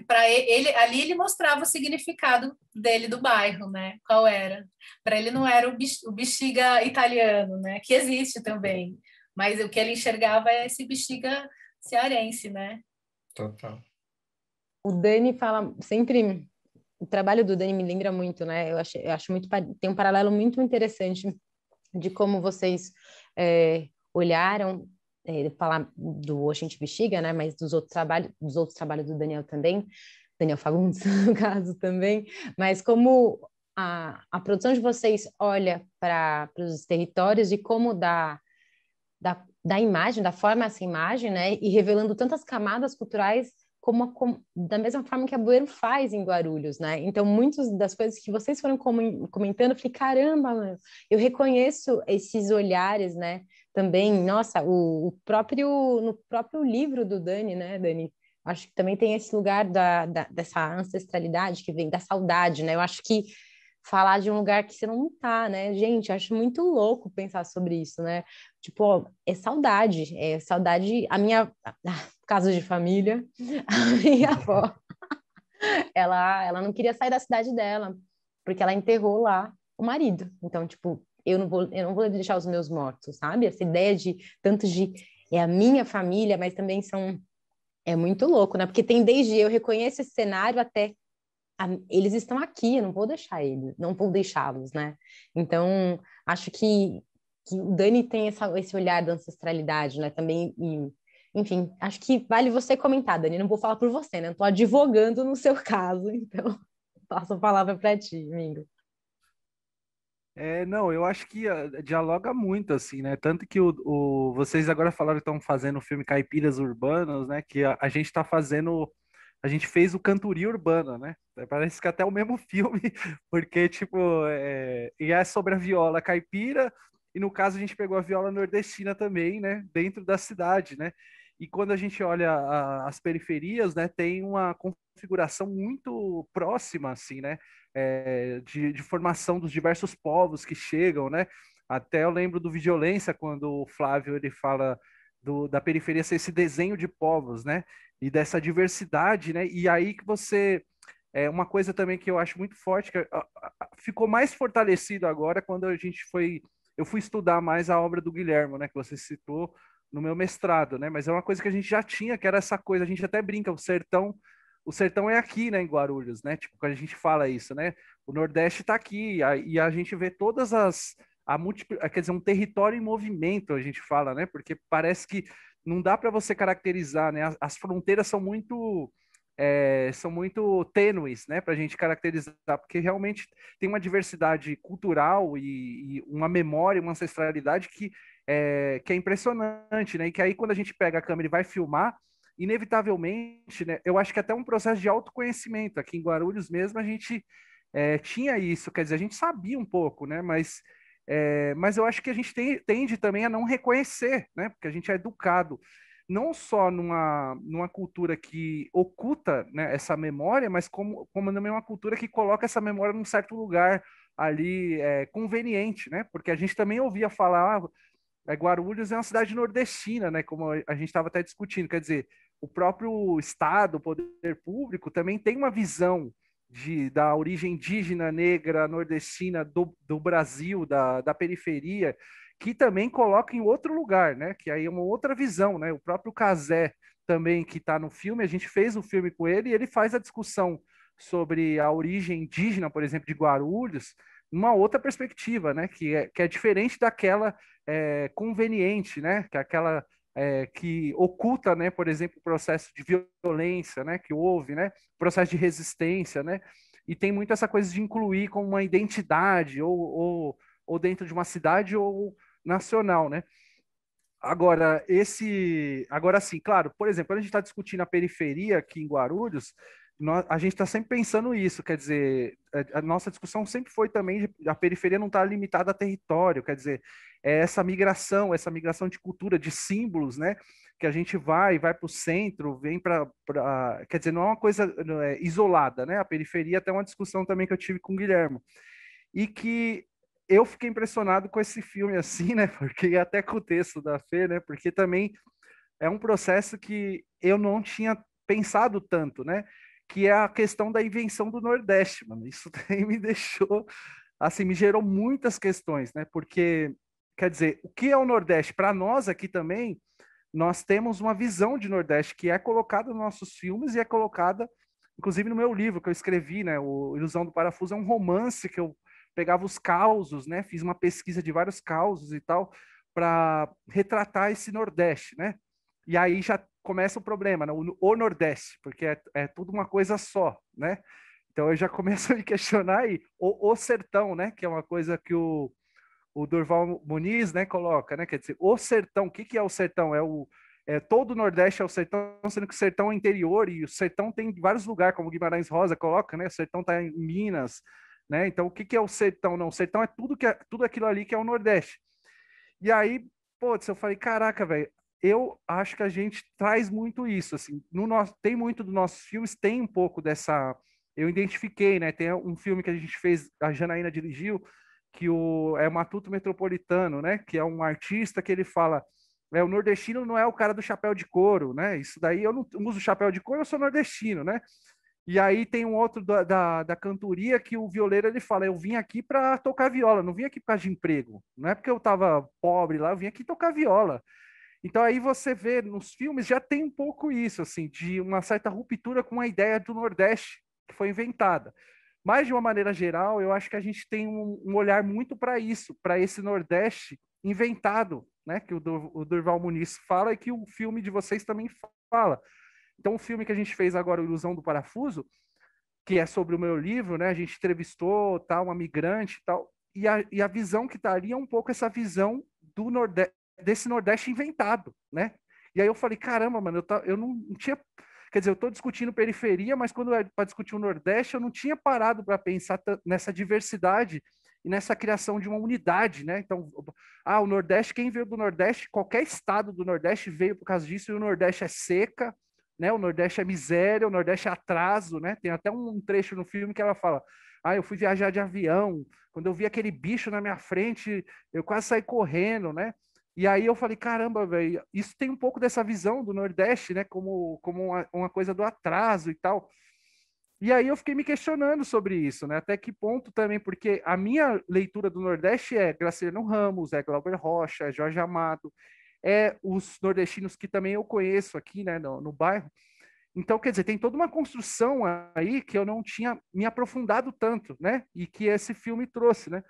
para ele ali ele mostrava o significado dele do bairro, né? Qual era? Para ele não era o bexiga italiano, né? Que existe também, mas o que ele enxergava é esse bexiga cearense, né? Total. O Dani fala sempre o trabalho do Dani me lembra muito, né? Eu acho muito, tem um paralelo muito interessante de como vocês olharam, falar do Oxente Bexiga, né? Mas dos outros trabalhos do Daniel também, Daniel Fagundes, no caso também, mas como a produção de vocês olha para os territórios e como da imagem, da forma essa imagem, né? E revelando tantas camadas culturais da mesma forma que a Bueiro faz em Guarulhos, né? Então, muitas das coisas que vocês foram comentando, eu falei, caramba, mano, eu reconheço esses olhares, né? Também, nossa, no próprio livro do Dani, né, Dani? Acho que também tem esse lugar dessa ancestralidade que vem da saudade, né? Eu acho que falar de um lugar que você não tá, né? Gente, acho muito louco pensar sobre isso, né? Tipo, ó, é saudade, caso de família, a minha avó, ela não queria sair da cidade dela, porque ela enterrou lá o marido. Então, tipo, eu não vou deixar os meus mortos, sabe? Essa ideia de tanto de é a minha família, mas também é muito louco, né? Porque tem desde eu reconheço esse cenário até eles estão aqui, eu não vou deixar eles, não vou deixá-los, né? Então, acho que o Dani tem esse olhar da ancestralidade, né? Também, enfim, acho que vale você comentar, Dani, não vou falar por você, né? Não tô advogando no seu caso, então passo a palavra para ti, amigo. Não, eu acho que dialoga muito, assim, né? Tanto que vocês agora falaram que estão fazendo o filme Caipiras Urbanos, né? Que a gente está fazendo. A gente fez o Cantoria Urbana, né? Parece que até o mesmo filme, porque, tipo, e é sobre a viola caipira, e no caso a gente pegou a viola nordestina também, né? Dentro da cidade, né? E quando a gente olha as periferias, né? Tem uma configuração muito próxima, assim, né? De formação dos diversos povos que chegam, né? Até eu lembro do Violência, quando o Flávio ele fala da periferia ser esse desenho de povos, né? E dessa diversidade, né? E aí que você uma coisa também que eu acho muito forte, que ficou mais fortalecido agora quando eu fui estudar mais a obra do Guilherme, né? Que você citou no meu mestrado, né? Mas é uma coisa que a gente já tinha, que era essa coisa, a gente até brinca, o sertão é aqui, né, em Guarulhos, né? Tipo, quando a gente fala isso, né? O Nordeste está aqui, e a gente vê todas quer dizer, um território em movimento, a gente fala, né? Porque parece que não dá para você caracterizar, né? As fronteiras são muito tênues, né, para a gente caracterizar, porque realmente tem uma diversidade cultural e uma memória, uma ancestralidade que é impressionante, né, e que aí quando a gente pega a câmera e vai filmar, inevitavelmente, né, eu acho que até um processo de autoconhecimento, aqui em Guarulhos mesmo a gente tinha isso, quer dizer, a gente sabia um pouco, né, mas eu acho que a gente tende também a não reconhecer, né, porque a gente é educado não só numa cultura que oculta, né, essa memória, mas como também uma cultura que coloca essa memória num certo lugar ali conveniente, né? Porque a gente também ouvia falar, Guarulhos é uma cidade nordestina, né? Como a gente estava até discutindo, quer dizer, o próprio Estado, o poder público, também tem uma visão da origem indígena, negra, nordestina do Brasil, da periferia, que também coloca em outro lugar, né? Que aí é uma outra visão, né? O próprio Cazé também, que está no filme, a gente fez o filme com ele e ele faz a discussão sobre a origem indígena, por exemplo, de Guarulhos, numa outra perspectiva, né? Que é diferente daquela conveniente, né? Que é aquela que oculta, né? Por exemplo, o processo de violência, né? Que houve, né? Processo de resistência, né? E tem muito essa coisa de incluir como uma identidade ou dentro de uma cidade ou nacional, né? Agora sim, claro, por exemplo, quando a gente está discutindo a periferia aqui em Guarulhos, a gente está sempre pensando isso, quer dizer, a nossa discussão sempre foi também a periferia não está limitada a território, quer dizer, essa migração de cultura, de símbolos, né? Que a gente vai para o centro, vem quer dizer, não é uma coisa isolada, né? A periferia até uma discussão também que eu tive com o Guilherme. E que eu fiquei impressionado com esse filme assim, né? Porque até com o texto da Fê, né? Porque também é um processo que eu não tinha pensado tanto, né? Que é a questão da invenção do Nordeste, mano. Isso também me deixou, assim, me gerou muitas questões, né? Porque, quer dizer, o que é o Nordeste? Para nós aqui também, nós temos uma visão de Nordeste que é colocada nos nossos filmes e é colocada inclusive no meu livro que eu escrevi, né, o Ilusão do Parafuso é um romance que eu pegava os causos, né, fiz uma pesquisa de vários causos e tal, para retratar esse Nordeste, né? E aí já começa o problema, né? O Nordeste, porque é tudo uma coisa só, né? Então eu já começo a me questionar aí, o sertão, né? Que é uma coisa que o Durval Muniz, né, coloca, né? Quer dizer, o sertão, o que que é o sertão? Todo o Nordeste é o sertão, sendo que o sertão é interior, e o sertão tem vários lugares, como Guimarães Rosa coloca, né? O sertão está em Minas, né? Então, o que que é o sertão? Não, o sertão é tudo aquilo ali que é o Nordeste. E aí, putz, eu falei, caraca, velho, eu acho que a gente traz muito isso, assim, no nosso, tem muito dos nossos filmes, tem um pouco dessa, eu identifiquei, né, tem um filme que a gente fez, a Janaína dirigiu, que é o Matuto Metropolitano, né, que é um artista que ele fala, o nordestino não é o cara do chapéu de couro, né, isso daí eu não uso chapéu de couro, eu sou nordestino, né, e aí tem um outro da cantoria que o violeiro ele fala: eu vim aqui para tocar viola, não vim aqui por causa de emprego. Não é porque eu estava pobre lá, eu vim aqui tocar viola. Então aí você vê nos filmes já tem um pouco isso, assim, de uma certa ruptura com a ideia do Nordeste que foi inventada. Mas de uma maneira geral, eu acho que a gente tem um olhar muito para isso, para esse Nordeste inventado, né? Que o Durval Muniz fala e que o filme de vocês também fala. Então, o filme que a gente fez agora, o Ilusão do Parafuso, que é sobre o meu livro, né? A gente entrevistou tal, uma migrante e tal, e a visão que está ali é um pouco essa visão do Nordeste, desse Nordeste inventado, né? E aí eu falei, caramba, mano, eu não tinha. Quer dizer, eu estou discutindo periferia, mas quando é para discutir o Nordeste, eu não tinha parado para pensar nessa diversidade e nessa criação de uma unidade, né? Então, o Nordeste, quem veio do Nordeste, qualquer estado do Nordeste veio por causa disso, e o Nordeste é seca, né? O Nordeste é miséria, o Nordeste é atraso, né? Tem até um trecho no filme que ela fala: eu fui viajar de avião, quando eu vi aquele bicho na minha frente, eu quase saí correndo, né? E aí eu falei, caramba, velho, isso tem um pouco dessa visão do Nordeste, né? Como uma coisa do atraso e tal. E aí eu fiquei me questionando sobre isso, né? Até que ponto também, porque a minha leitura do Nordeste é Graciliano Ramos, é Glauber Rocha, é Jorge Amado, é os nordestinos que também eu conheço aqui, né, no bairro. Então, quer dizer, tem toda uma construção aí que eu não tinha me aprofundado tanto, né? E que esse filme trouxe, né?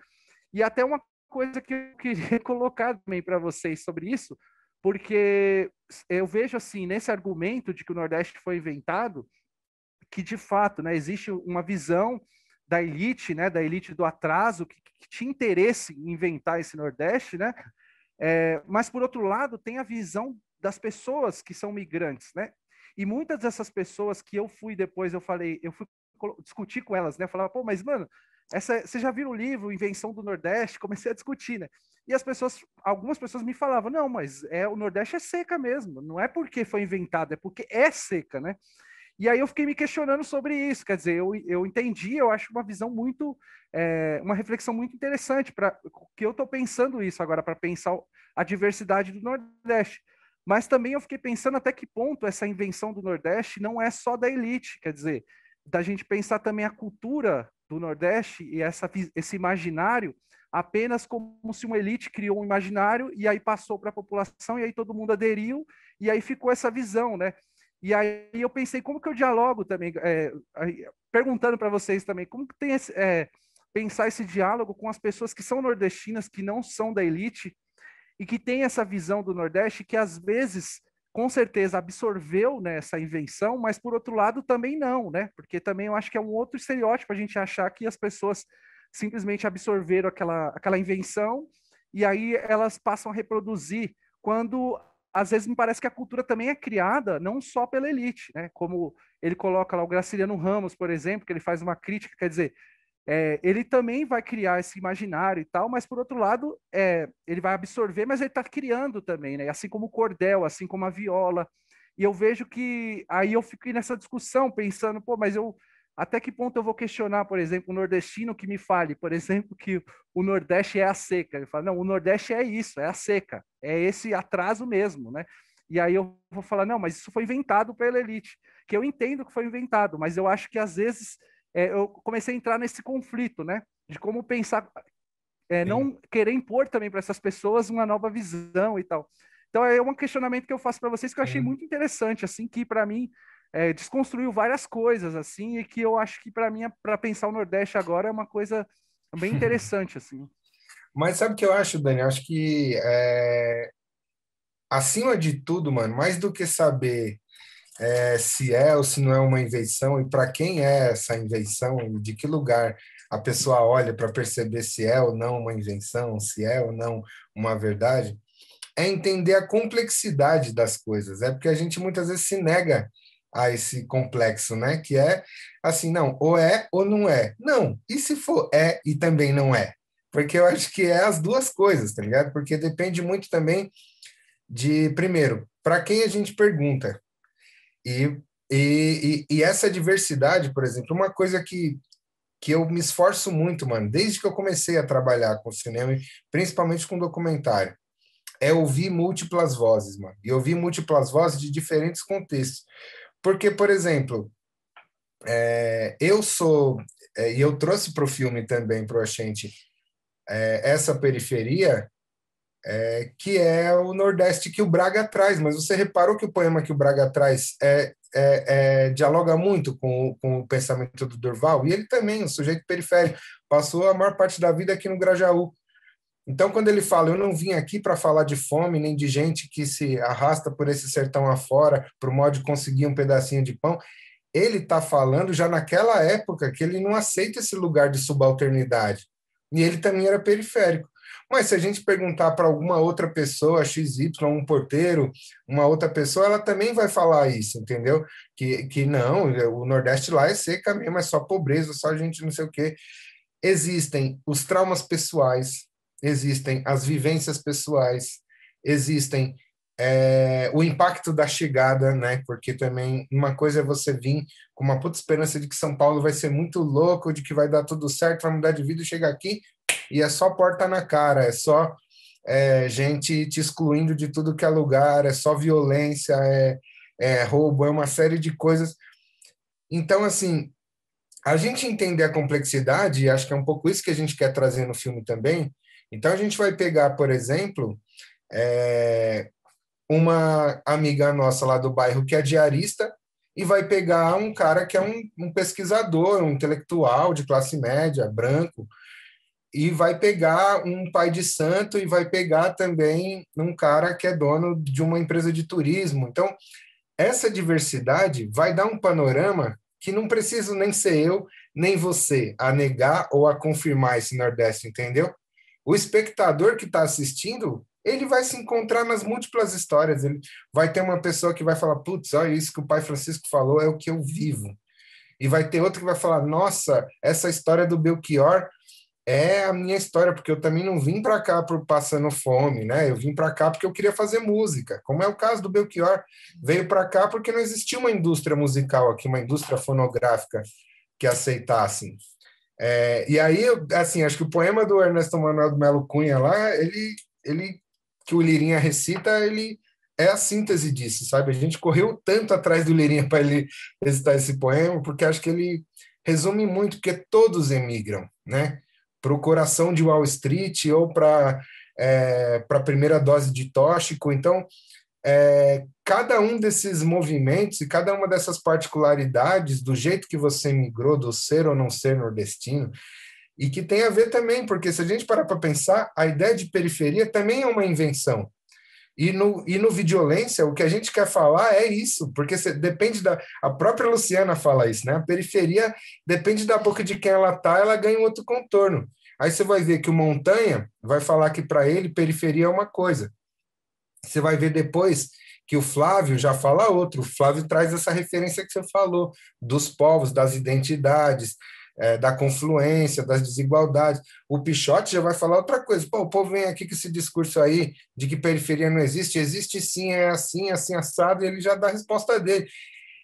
E até uma coisa que eu queria colocar também para vocês sobre isso, porque eu vejo assim, nesse argumento de que o Nordeste foi inventado, que de fato, né, existe uma visão da elite, né, da elite do atraso, que tinha interesse em inventar esse Nordeste, né? Mas, por outro lado, tem a visão das pessoas que são migrantes, né? E muitas dessas pessoas que eu fui depois, eu fui discutir com elas, né? Eu falava, pô, mas, mano, você já viu o livro Invenção do Nordeste? Comecei a discutir, né? E algumas pessoas me falavam, não, mas o Nordeste é seca mesmo, não é porque foi inventado, é porque é seca, né? E aí eu fiquei me questionando sobre isso, quer dizer, eu entendi, eu acho uma visão muito, uma reflexão muito interessante, para que eu estou pensando isso agora, para pensar a diversidade do Nordeste. Mas também eu fiquei pensando até que ponto essa invenção do Nordeste não é só da elite, quer dizer, da gente pensar também a cultura do Nordeste e esse imaginário apenas como se uma elite criou um imaginário e aí passou para a população e aí todo mundo aderiu e aí ficou essa visão, né? E aí eu pensei, como que eu dialogo também, perguntando para vocês também, como que tem pensar esse diálogo com as pessoas que são nordestinas, que não são da elite, e que tem essa visão do Nordeste, que às vezes, com certeza, absorveu, né, essa invenção, mas por outro lado também não, né? Porque também eu acho que é um outro estereótipo a gente achar que as pessoas simplesmente absorveram aquela invenção e aí elas passam a reproduzir, quando às vezes me parece que a cultura também é criada não só pela elite, né? Como ele coloca lá o Graciliano Ramos, por exemplo, que ele faz uma crítica, quer dizer, ele também vai criar esse imaginário e tal, mas por outro lado, ele vai absorver, mas ele está criando também, né? Assim como o cordel, assim como a viola. E eu vejo que aí eu fiquei nessa discussão pensando, pô, mas até que ponto eu vou questionar, por exemplo, o nordestino que me fale, por exemplo, que o Nordeste é a seca. Ele fala, não, o Nordeste é isso, é a seca, é esse atraso mesmo, né? E aí eu vou falar, não, mas isso foi inventado pela elite, que eu entendo que foi inventado, mas eu acho que às vezes eu comecei a entrar nesse conflito, né? De como pensar, não querer impor também para essas pessoas uma nova visão e tal. Então é um questionamento que eu faço para vocês que eu achei muito interessante, assim, que para mim desconstruiu várias coisas, assim, e que eu acho que para mim, para pensar o Nordeste agora é uma coisa bem interessante, assim. Mas sabe o que eu acho, Dani? Eu acho que, acima de tudo, mano, mais do que saber se é ou se não é uma invenção e para quem é essa invenção, e de que lugar a pessoa olha para perceber se é ou não uma invenção, se é ou não uma verdade, é entender a complexidade das coisas. É porque a gente muitas vezes se nega a esse complexo, né? Que é assim, não, ou é ou não é. Não, e se for é e também não é? Porque eu acho que é as duas coisas, tá ligado? Porque depende muito também de, primeiro, para quem a gente pergunta. E essa diversidade, por exemplo, uma coisa que eu me esforço muito, mano, desde que eu comecei a trabalhar com cinema, e principalmente com documentário, é ouvir múltiplas vozes, mano. E ouvir múltiplas vozes de diferentes contextos. Porque, por exemplo, eu sou, e eu trouxe para o filme também, para o Oxente, essa periferia, que é o Nordeste que o Braga traz. Mas você reparou que o poema que o Braga traz dialoga muito com o pensamento do Durval? E ele também, um sujeito periférico, passou a maior parte da vida aqui no Grajaú. Então, quando ele fala, eu não vim aqui para falar de fome, nem de gente que se arrasta por esse sertão afora, para o modo de conseguir um pedacinho de pão, ele está falando já naquela época que ele não aceita esse lugar de subalternidade. E ele também era periférico. Mas se a gente perguntar para alguma outra pessoa, XY, um porteiro, uma outra pessoa, ela também vai falar isso, entendeu? Que não, o Nordeste lá é seca mesmo, é só pobreza, só gente não sei o quê. Existem os traumas pessoais, existem as vivências pessoais, existem o impacto da chegada, né? Porque também uma coisa é você vir com uma puta esperança de que São Paulo vai ser muito louco, de que vai dar tudo certo, vai mudar de vida e chegar aqui e é só porta na cara, é só gente te excluindo de tudo que é lugar, é só violência, é roubo, é uma série de coisas. Então, assim, a gente entender a complexidade, e acho que é um pouco isso que a gente quer trazer no filme também. Então, a gente vai pegar, por exemplo, uma amiga nossa lá do bairro que é diarista e vai pegar um cara que é um pesquisador, um intelectual de classe média, branco, e vai pegar um pai de santo e vai pegar também um cara que é dono de uma empresa de turismo. Então, essa diversidade vai dar um panorama que não preciso nem ser eu, nem você a negar ou a confirmar esse Nordeste, entendeu? O espectador que está assistindo, ele vai se encontrar nas múltiplas histórias. Ele vai ter uma pessoa que vai falar, putz, olha isso que o pai Francisco falou, é o que eu vivo. E vai ter outro que vai falar, nossa, essa história do Belchior é a minha história, porque eu também não vim para cá por passando fome, né? Eu vim para cá porque eu queria fazer música, como é o caso do Belchior. Veio para cá porque não existia uma indústria musical aqui, uma indústria fonográfica que aceitasse. E aí, assim, acho que o poema do Ernesto Manuel do Melo Cunha lá, ele que o Lirinha recita, ele é a síntese disso, sabe? A gente correu tanto atrás do Lirinha para ele recitar esse poema, porque acho que ele resume muito, porque todos emigram, né? Para o coração de Wall Street ou para a primeira dose de tóxico. Então, cada um desses movimentos e cada uma dessas particularidades do jeito que você migrou, do ser ou não ser nordestino, e que tem a ver também, porque se a gente parar para pensar, a ideia de periferia também é uma invenção. E no Videolência, o que a gente quer falar é isso, porque depende a própria Luciana fala isso, né? A periferia depende da boca de quem ela tá, ela ganha um outro contorno. Aí você vai ver que o Montanha vai falar que para ele periferia é uma coisa. Você vai ver depois que o Flávio já fala outro. O Flávio traz essa referência que você falou, dos povos, das identidades, da confluência, das desigualdades. O Pichote já vai falar outra coisa. Pô, o povo vem aqui com esse discurso aí de que periferia não existe. Existe sim, é assim, assado, e ele já dá a resposta dele.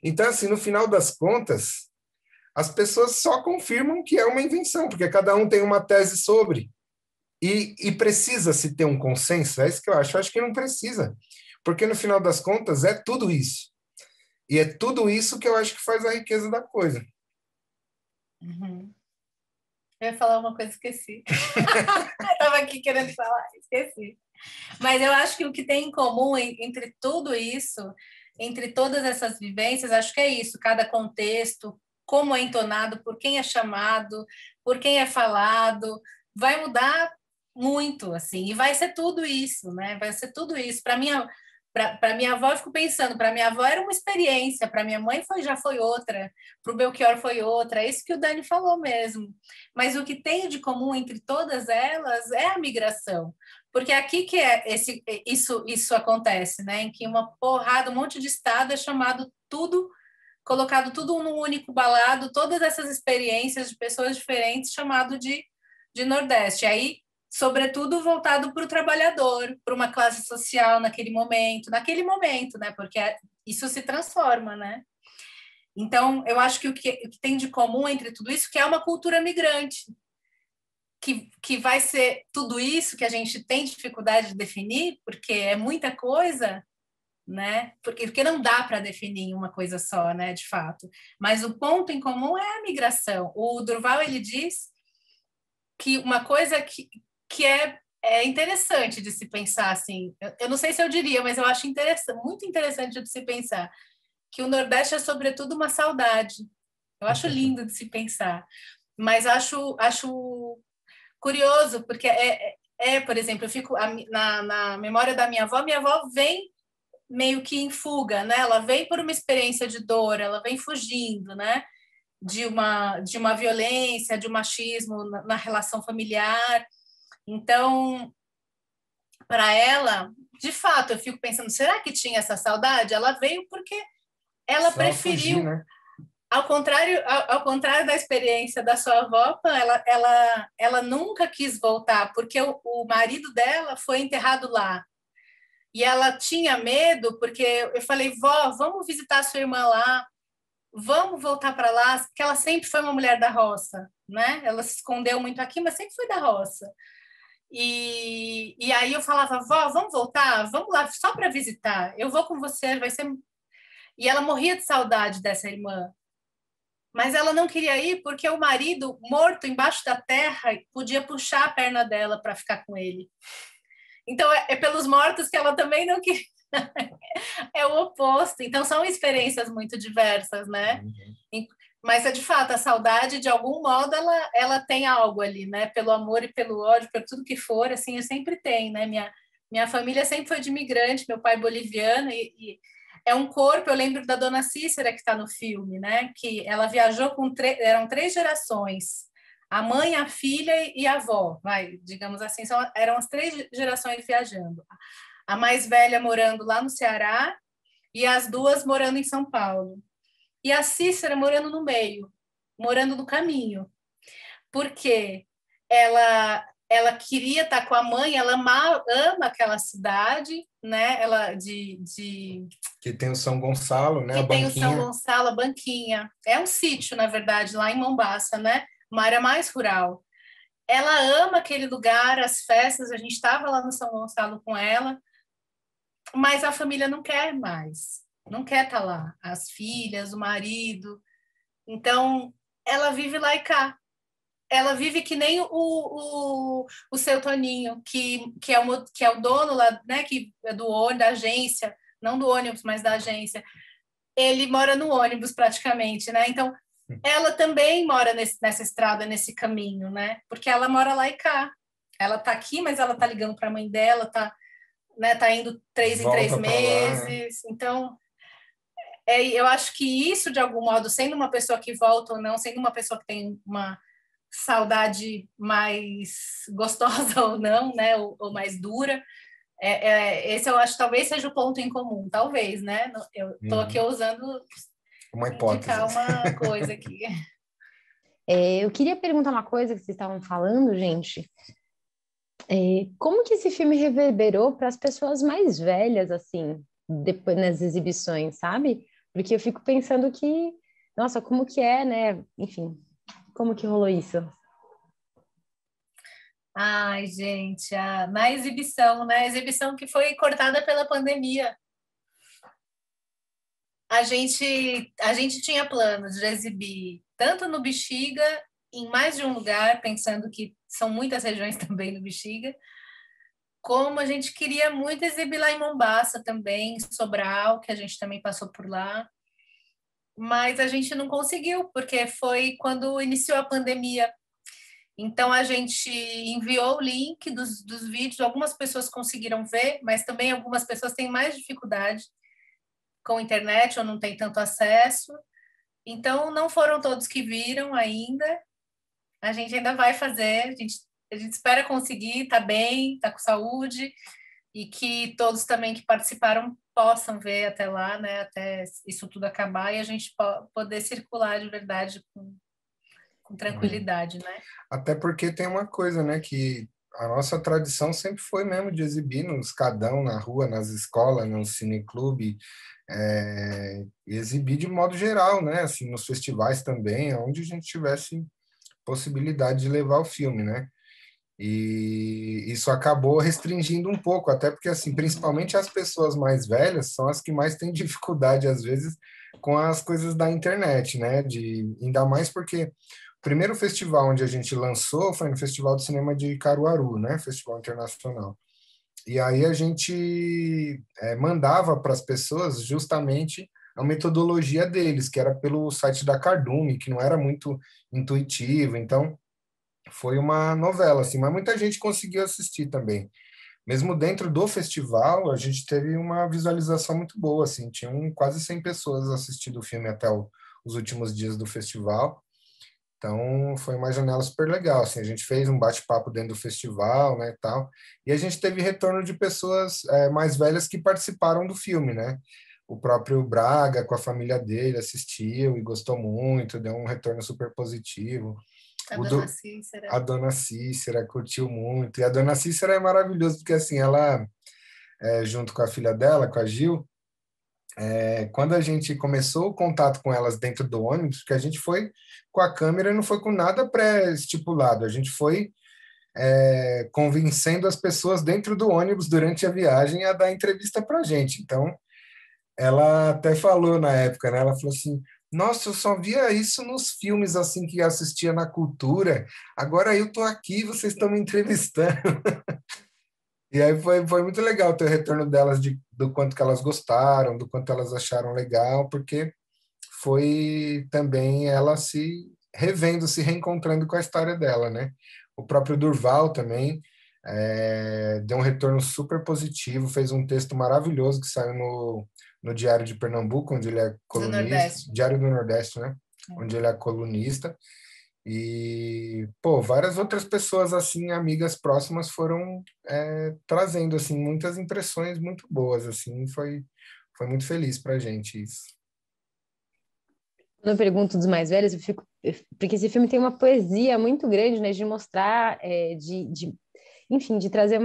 Então, assim, no final das contas, as pessoas só confirmam que é uma invenção, porque cada um tem uma tese sobre. E precisa-se ter um consenso? É isso que eu acho. Eu acho que não precisa. Porque, no final das contas, é tudo isso. E é tudo isso que eu acho que faz a riqueza da coisa. Uhum. Eu ia falar uma coisa, esqueci. Estava aqui querendo falar, esqueci. Mas eu acho que o que tem em comum entre tudo isso entre todas essas vivências, acho que é isso, cada contexto, como é entonado, por quem é chamado, por quem é falado, vai mudar muito, assim, e vai ser tudo isso, né? Vai ser tudo isso. Para minha avó, eu fico pensando, para minha avó era uma experiência, para minha mãe já foi outra, para o Belchior foi outra, é isso que o Dani falou mesmo. Mas o que tem de comum entre todas elas é a migração, porque aqui que isso acontece, né? Em que uma porrada, um monte de estado é chamado tudo, colocado tudo num único balado, todas essas experiências de pessoas diferentes chamado de Nordeste. Aí sobretudo voltado para o trabalhador, para uma classe social naquele momento, né? Porque isso se transforma, né? Então, eu acho que o que tem de comum entre tudo isso que é uma cultura migrante, que vai ser tudo isso que a gente tem dificuldade de definir, porque é muita coisa, né? Porque não dá para definir uma coisa só, né? De fato. Mas o ponto em comum é a migração. O Durval, ele diz que uma coisa que é interessante de se pensar, assim, eu não sei se eu diria, mas eu acho muito interessante de se pensar, que o Nordeste é, sobretudo, uma saudade. Eu acho lindo de se pensar, mas acho curioso, porque por exemplo, eu fico na memória da minha avó vem meio que em fuga, né? Ela vem por uma experiência de dor, ela vem fugindo, né? De uma violência, de um machismo na relação familiar. Então, para ela, de fato, eu fico pensando, será que tinha essa saudade? Ela veio porque ela preferiu, fugir, né? ao contrário da experiência da sua avó, ela nunca quis voltar, porque o marido dela foi enterrado lá. E ela tinha medo, porque eu falei, vó, vamos visitar a sua irmã lá, vamos voltar para lá, porque ela sempre foi uma mulher da roça, né? Ela se escondeu muito aqui, mas sempre foi da roça. E aí eu falava, vó, vamos voltar? Vamos lá, só para visitar. Eu vou com você, vai ser... E ela morria de saudade dessa irmã. Mas ela não queria ir porque o marido, morto embaixo da terra, podia puxar a perna dela para ficar com ele. Então, é pelos mortos que ela também não queria. É o oposto. Então, são experiências muito diversas, né? Uhum. Mas, de fato, a saudade, de algum modo, ela tem algo ali, né? Pelo amor e pelo ódio, por tudo que for, assim, eu sempre tenho, né? Minha família sempre foi de imigrante, meu pai boliviano, e é um corpo, eu lembro da dona Cícera, que está no filme, né? Que ela viajou eram 3 gerações, a mãe, a filha e a avó, digamos assim, eram as 3 gerações viajando. A mais velha morando lá no Ceará e as 2 morando em São Paulo. E a Cícera morando no meio, morando no caminho. Porque ela queria estar com a mãe, ela ama aquela cidade, né? Que tem o São Gonçalo, né? Que tem o São Gonçalo, a Banquinha. É um sítio, na verdade, lá em Mombaça, né? Uma área mais rural. Ela ama aquele lugar, as festas, a gente estava lá no São Gonçalo com ela, mas a família não quer mais, não quer estar lá. As filhas, o marido. Então, ela vive lá e cá. Ela vive que nem o seu Toninho, que é o dono lá, né, que é do ônibus, da agência, não do ônibus, mas da agência. Ele mora no ônibus praticamente, né? Então, ela também mora nessa estrada, nesse caminho, né? Porque ela mora lá e cá. Ela tá aqui, mas ela tá ligando para a mãe dela, tá indo 3 em 3 meses. Lá, né? Então, eu acho que isso, de algum modo, sendo uma pessoa que volta ou não, sendo uma pessoa que tem uma saudade mais gostosa ou não, né? Ou mais dura, esse eu acho talvez seja o ponto em comum, talvez, né? Eu estou aqui usando uma hipótese, uma coisa aqui. Eu queria perguntar uma coisa que vocês estavam falando, gente. Como que esse filme reverberou para as pessoas mais velhas, assim, depois nas exibições, sabe? Porque eu fico pensando que, nossa, como que é, né? Enfim, como que rolou isso? Ai, gente, na exibição, né? A exibição que foi cortada pela pandemia. A gente tinha planos de exibir tanto no Bexiga, em mais de um lugar, pensando que são muitas regiões também no Bexiga, como a gente queria muito exibir lá em Mombaça também, Sobral, que a gente também passou por lá, mas a gente não conseguiu, porque foi quando iniciou a pandemia. Então, a gente enviou o link dos vídeos, algumas pessoas conseguiram ver, mas também algumas pessoas têm mais dificuldade com a internet ou não têm tanto acesso. Então, não foram todos que viram ainda. A gente ainda vai fazer, a gente espera conseguir, tá bem, tá com saúde, e que todos também que participaram possam ver até lá, né, até isso tudo acabar e a gente poder circular de verdade com tranquilidade, né? Até porque tem uma coisa, né, que a nossa tradição sempre foi mesmo de exibir no escadão, na rua, nas escolas, no cineclube, e exibir de modo geral, né, assim, nos festivais também, onde a gente tivesse possibilidade de levar o filme, né? E isso acabou restringindo um pouco, até porque, assim, principalmente as pessoas mais velhas são as que mais têm dificuldade, às vezes, com as coisas da internet, né? Ainda mais porque o primeiro festival onde a gente lançou foi no Festival de Cinema de Caruaru, né? Festival Internacional. E aí a gente mandava para as pessoas justamente a metodologia deles, que era pelo site da Cardume, que não era muito intuitivo, então foi uma novela, assim, mas muita gente conseguiu assistir também. Mesmo dentro do festival, a gente teve uma visualização muito boa, assim, tinham quase 100 pessoas assistindo o filme até os últimos dias do festival. Então, foi uma janela super legal, assim, a gente fez um bate-papo dentro do festival, né, e tal, e a gente teve retorno de pessoas mais velhas que participaram do filme, né? O próprio Braga, com a família dele, assistiu e gostou muito, deu um retorno super positivo. A Dona Cícera curtiu muito. E a Dona Cícera é maravilhosa, porque assim, ela, junto com a filha dela, com a Gil, quando a gente começou o contato com elas dentro do ônibus, porque a gente foi com a câmera e não foi com nada pré-estipulado, a gente foi convencendo as pessoas dentro do ônibus durante a viagem a dar entrevista para a gente. Então, ela até falou na época, né? Ela falou assim: Nossa, eu só via isso nos filmes assim que eu assistia na cultura. Agora eu tô aqui, vocês estão me entrevistando. E aí foi muito legal ter o retorno delas do quanto que elas gostaram, do quanto elas acharam legal, porque foi também ela se revendo, se reencontrando com a história dela, né? O próprio Durval também deu um retorno super positivo, fez um texto maravilhoso que saiu no Diário de Pernambuco, onde ele é colunista, Diário do Nordeste, né? Onde ele é colunista. E, pô, várias outras pessoas, assim, amigas próximas foram trazendo, assim, muitas impressões muito boas, assim, foi muito feliz pra gente isso. Quando eu pergunto dos mais velhos, porque esse filme tem uma poesia muito grande, né, de mostrar, enfim, de trazer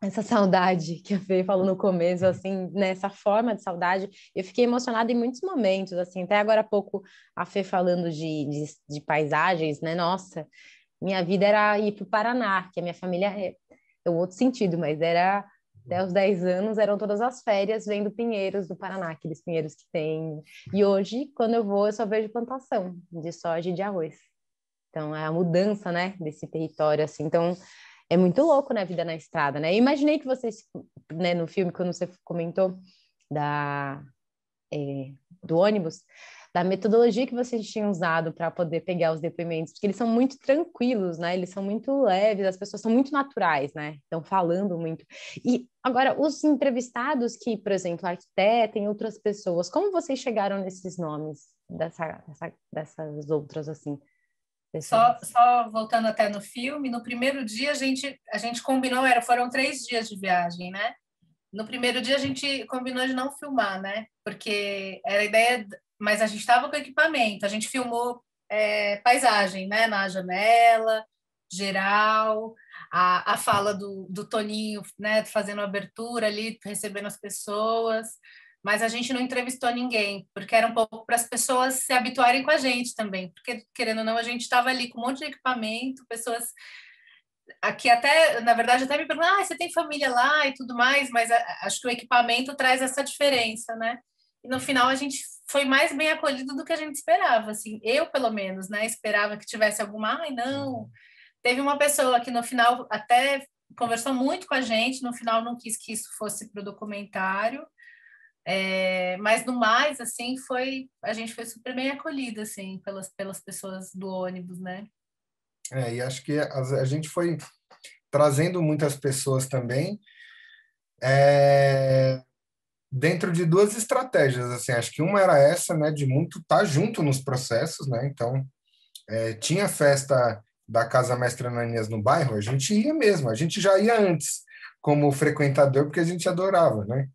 essa saudade que a Fê falou no começo, assim, nessa forma de saudade. Eu fiquei emocionada em muitos momentos, assim, até agora há pouco a Fê falando de paisagens, né, nossa, minha vida era ir para o Paraná, que a minha família é um outro sentido, mas era... Até os 10 anos eram todas as férias vendo pinheiros do Paraná, aqueles pinheiros que tem. E hoje, quando eu vou, eu só vejo plantação de soja e de arroz. Então, é a mudança, né, desse território, assim. Então, é muito louco, né, a vida na estrada, né? Eu imaginei que vocês, né, no filme, quando você comentou do ônibus, da metodologia que vocês tinham usado para poder pegar os depoimentos, porque eles são muito tranquilos, né? Eles são muito leves, as pessoas são muito naturais, né? Estão falando muito. E agora, os entrevistados que, por exemplo, arquiteto e outras pessoas, como vocês chegaram nesses nomes dessas outras, assim? Só voltando até no filme, no primeiro dia a gente combinou, foram 3 dias de viagem, né? No primeiro dia a gente combinou de não filmar, né? Porque era a ideia, mas a gente estava com equipamento, a gente filmou paisagem, né? Na janela, geral, a fala do Toninho, né? Fazendo a abertura ali, recebendo as pessoas, mas a gente não entrevistou ninguém, porque era um pouco para as pessoas se habituarem com a gente também, porque, querendo ou não, a gente estava ali com um monte de equipamento, pessoas... Aqui até, na verdade, até me perguntam, você tem família lá e tudo mais, mas acho que o equipamento traz essa diferença, né? E no final a gente foi mais bem acolhido do que a gente esperava, assim, eu pelo menos, né? Esperava que tivesse alguma, não. Teve uma pessoa que no final até conversou muito com a gente, no final não quis que isso fosse para o documentário, mas no mais, assim, a gente foi super bem acolhida, assim, pelas pessoas do ônibus, né? E acho que a gente foi trazendo muitas pessoas também, dentro de duas estratégias, assim, acho que uma era essa, né, de muito estar junto nos processos, né, então tinha festa da Casa Mestre Ananias no bairro, a gente ia mesmo, a gente já ia antes como frequentador, porque a gente adorava, né,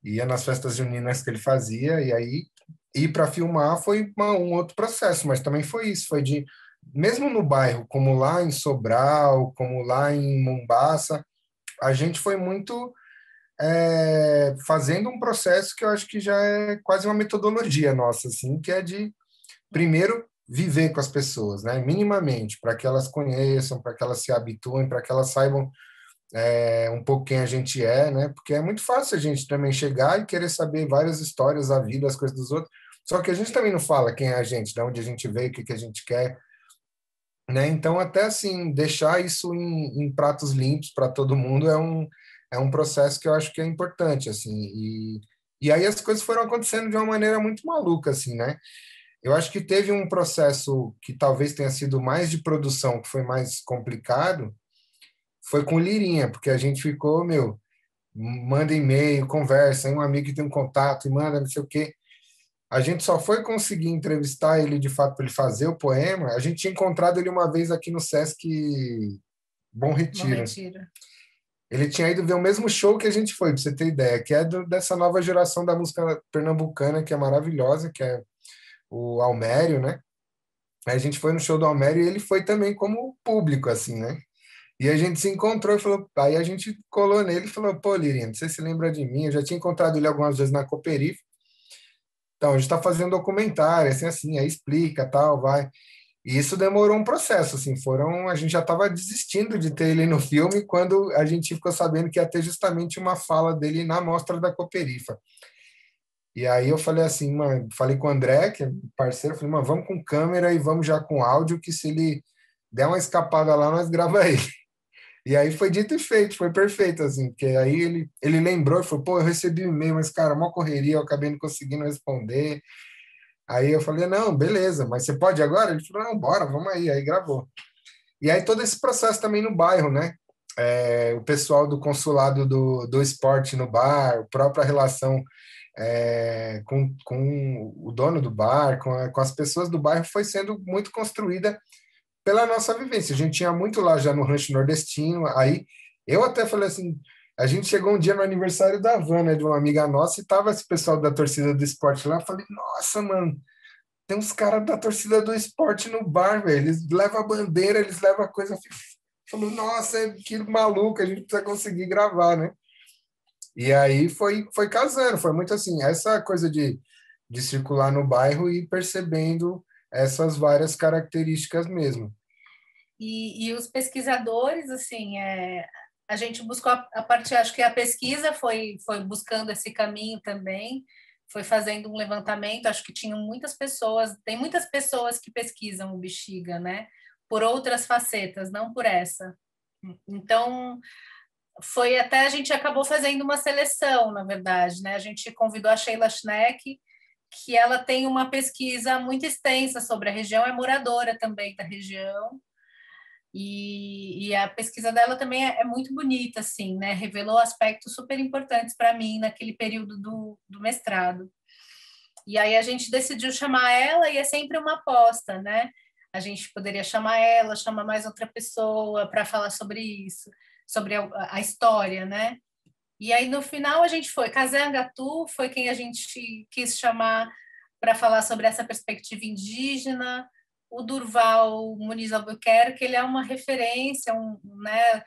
ia nas festas juninas que ele fazia, e aí ir para filmar foi um outro processo, mas também foi isso, foi de, mesmo no bairro, como lá em Sobral, como lá em Mombaça, a gente foi muito fazendo um processo que eu acho que já é quase uma metodologia nossa, assim, que é de, primeiro, viver com as pessoas, né, minimamente, para que elas conheçam, para que elas se habituem, para que elas saibam um pouco quem a gente é, né, porque é muito fácil a gente também chegar e querer saber várias histórias, a vida, as coisas dos outros, só que a gente também não fala quem é a gente, de onde a gente veio, o que a gente quer, né, então até assim, deixar isso em pratos limpos para todo mundo é um processo que eu acho que é importante, assim, e aí as coisas foram acontecendo de uma maneira muito maluca, assim, né? Eu acho que teve um processo que talvez tenha sido mais de produção, que foi mais complicado, foi com Lirinha, porque a gente ficou, manda e-mail, conversa, um amigo que tem um contato e manda não sei o quê. A gente só foi conseguir entrevistar ele de fato para ele fazer o poema. A gente tinha encontrado ele uma vez aqui no Sesc Bom Bom Retiro. Retiro. Ele tinha ido ver o mesmo show que a gente foi, para você ter ideia, que é dessa nova geração da música pernambucana, que é maravilhosa, que é o Almério, né? Aí a gente foi no show do Almério e ele foi também como público, assim, né? E a gente se encontrou e falou, aí a gente colou nele e falou, pô, Lirinha, não sei se você lembra de mim, eu já tinha encontrado ele algumas vezes na Cooperifa, então a gente está fazendo um documentário, assim, aí explica, tal, vai. E isso demorou um processo, assim, a gente já estava desistindo de ter ele no filme quando a gente ficou sabendo que ia ter justamente uma fala dele na mostra da Cooperifa. E aí eu falei assim, mano, falei com o André, que é parceiro, falei, mano, vamos com câmera e vamos já com áudio, que se ele der uma escapada lá, nós grava ele. E aí foi dito e feito, foi perfeito, assim, porque aí ele lembrou e falou, pô, eu recebi um e-mail, mas, cara, uma correria, eu acabei não conseguindo responder. Aí eu falei, não, beleza, mas você pode agora? Ele falou, não, bora, vamos aí gravou. E aí todo esse processo também no bairro, né? O pessoal do consulado do esporte no bar, a própria relação com o dono do bar, com as pessoas do bairro, foi sendo muito construída pela nossa vivência. A gente tinha muito lá já no Rancho Nordestino, aí eu até falei assim, a gente chegou um dia no aniversário da Havana, de uma amiga nossa, e tava esse pessoal da torcida do esporte lá, eu falei, nossa, mano, tem uns caras da torcida do esporte no bar, velho, eles levam a bandeira, eles levam a coisa, falou, nossa, que maluco, a gente precisa conseguir gravar, né? E aí foi casando, foi muito assim, essa coisa de circular no bairro e percebendo essas várias características mesmo. E os pesquisadores, assim, a gente buscou a parte, acho que a pesquisa foi buscando esse caminho também, foi fazendo um levantamento, acho que tinham tem muitas pessoas que pesquisam o Bexiga, né? Por outras facetas, não por essa. Então, a gente acabou fazendo uma seleção, na verdade, né? A gente convidou a Sheila Schneck, que ela tem uma pesquisa muito extensa sobre a região, é moradora também da região, e a pesquisa dela também é muito bonita, assim, né? Revelou aspectos super importantes para mim naquele período do mestrado. E aí a gente decidiu chamar ela, e é sempre uma aposta, né? A gente poderia chamar ela, chamar mais outra pessoa para falar sobre isso, sobre a história, né? E aí no final a gente Kazé Angatu foi quem a gente quis chamar para falar sobre essa perspectiva indígena. O Durval Muniz Albuquerque, ele é uma referência, né,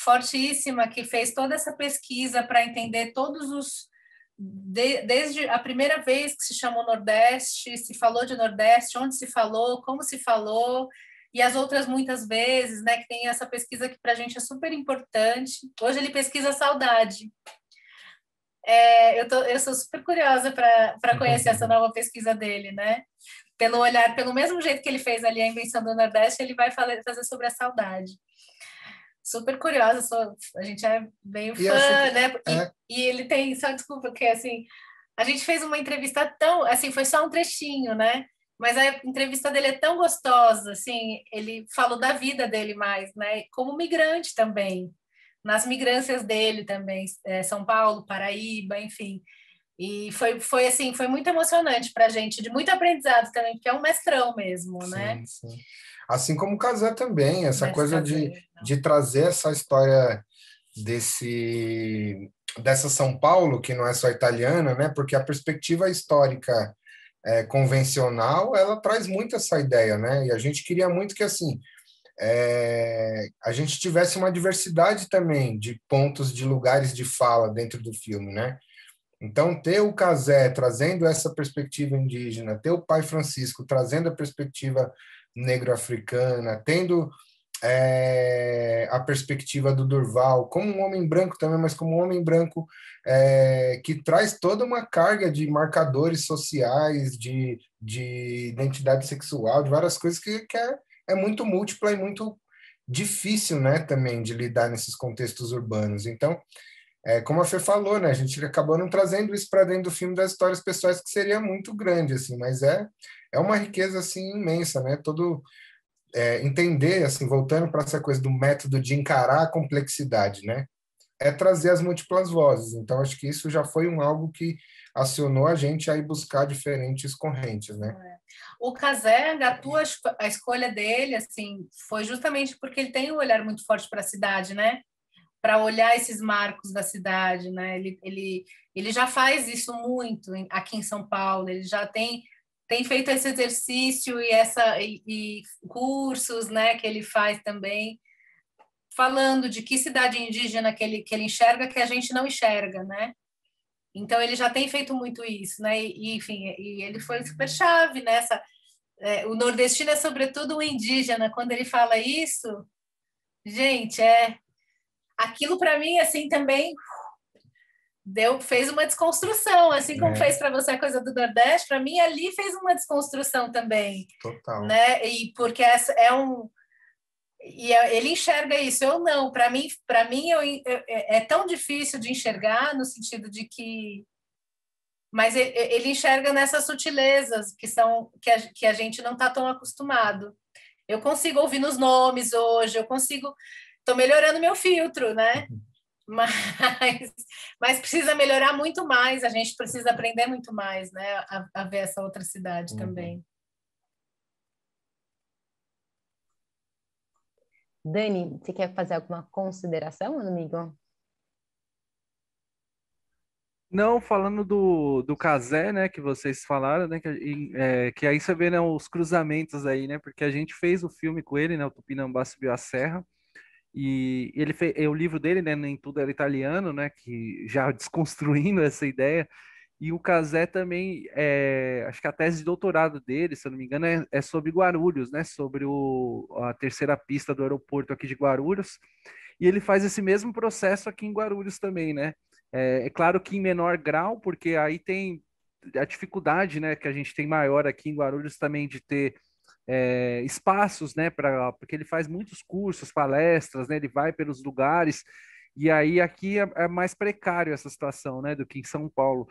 fortíssima, que fez toda essa pesquisa para entender todos os desde a primeira vez que se chamou Nordeste, se falou de Nordeste, onde se falou, como se falou, e as outras muitas vezes, né, que tem essa pesquisa que para a gente é super importante. Hoje ele pesquisa a saudade. Eu sou super curiosa para conhecer essa nova pesquisa dele, né? Pelo olhar, pelo mesmo jeito que ele fez ali a Invenção do Nordeste, ele vai fazer sobre a saudade. super curiosa, a gente é meio E fã, essa, né? é, E ele tem, só desculpa, porque assim, a gente fez uma entrevista tão, assim, foi só um trechinho, né? Mas a entrevista dele é tão gostosa, assim, ele falou da vida dele mais, né? Como migrante também, nas migrâncias dele também, São Paulo, Paraíba, enfim. E foi assim, foi muito emocionante para a gente, de muito aprendizado também, porque é um mestrão mesmo, né? sim, sim. Assim como o Casé também, essa Mestre coisa caseiro. de trazer essa história dessa São Paulo, que não é só italiana, né? Porque a perspectiva histórica convencional, ela traz muito essa ideia, né? E a gente queria muito que, assim, a gente tivesse uma diversidade também de pontos, de lugares de fala dentro do filme, né? Então, ter o Casé trazendo essa perspectiva indígena, ter o Pai Francisco trazendo a perspectiva negro-africana, tendo a perspectiva do Durval como um homem branco também, mas como um homem branco que traz toda uma carga de marcadores sociais, de identidade sexual, de várias coisas que é muito múltipla e muito difícil, né, também de lidar nesses contextos urbanos. Então, como a Fê falou, né, a gente acabou não trazendo isso para dentro do filme das histórias pessoais, que seria muito grande, assim, mas é uma riqueza assim imensa, né? Entender, assim, voltando para essa coisa do método de encarar a complexidade, né? É trazer as múltiplas vozes. Então, acho que isso já foi algo que acionou a gente a ir buscar diferentes correntes, né? O Casé, a escolha dele, assim, foi justamente porque ele tem um olhar muito forte para a cidade, né? Para olhar esses marcos da cidade, né? Ele já faz isso muito aqui em São Paulo. Ele já tem feito esse exercício e cursos, né, que ele faz também, falando de que cidade indígena que ele enxerga que a gente não enxerga, né? Então ele já tem feito muito isso, né? Enfim, e ele foi super chave nessa. O nordestino é sobretudo o indígena. Quando ele fala isso, gente, aquilo para mim assim também fez uma desconstrução, assim como fez para você a coisa do Nordeste, para mim ali fez uma desconstrução também, Total, né? E porque ele enxerga isso, eu não. Para mim é tão difícil de enxergar no sentido de que, mas ele enxerga nessas sutilezas que a gente não está tão acostumado. Eu consigo ouvir nos nomes hoje, estou melhorando meu filtro, né? Mas, mas precisa melhorar muito mais, a gente precisa aprender muito mais, né, a ver essa outra cidade também. Dani, você quer fazer alguma consideração, amigo? Não, falando do Casé, né, que vocês falaram, né, que aí você vê, né, os cruzamentos aí, né, porque a gente fez o filme com ele, né, o Tupinambá Subiu a Serra, e ele fez, o livro dele, né, Nem Tudo Era Italiano, né, que já desconstruindo essa ideia, e o Casé também, acho que a tese de doutorado dele, se eu não me engano, é sobre Guarulhos, né, sobre a terceira pista do aeroporto aqui de Guarulhos, e ele faz esse mesmo processo aqui em Guarulhos também, né? É claro que em menor grau, porque aí tem a dificuldade, né, que a gente tem maior aqui em Guarulhos também de ter espaços, né, porque ele faz muitos cursos, palestras, né, ele vai pelos lugares, e aí aqui é mais precário essa situação, né, do que em São Paulo.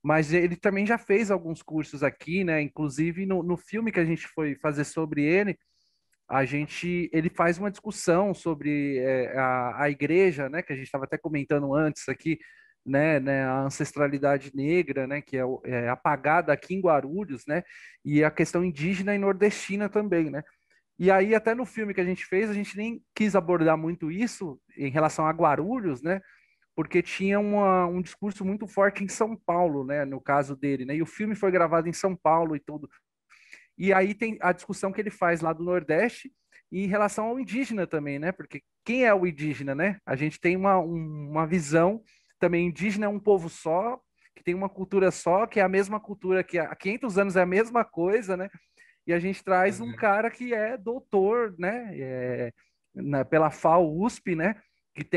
Mas ele também já fez alguns cursos aqui, né, inclusive no filme que a gente foi fazer sobre ele, ele faz uma discussão sobre a igreja, né, que a gente estava até comentando antes aqui, né, a ancestralidade negra, né, que é apagada aqui em Guarulhos, né, e a questão indígena e nordestina também, né. E aí até no filme que a gente fez, a gente nem quis abordar muito isso em relação a Guarulhos, né, porque tinha um discurso muito forte em São Paulo, né, no caso dele, né, e o filme foi gravado em São Paulo e tudo. E aí tem a discussão que ele faz lá do Nordeste e em relação ao indígena também, né? Porque quem é o indígena, né? A gente tem uma visão também, indígena é um povo só, que tem uma cultura só, que é a mesma cultura que há 500 anos é a mesma coisa, né? E a gente traz um cara que é doutor, né? Pela FAO USP, né?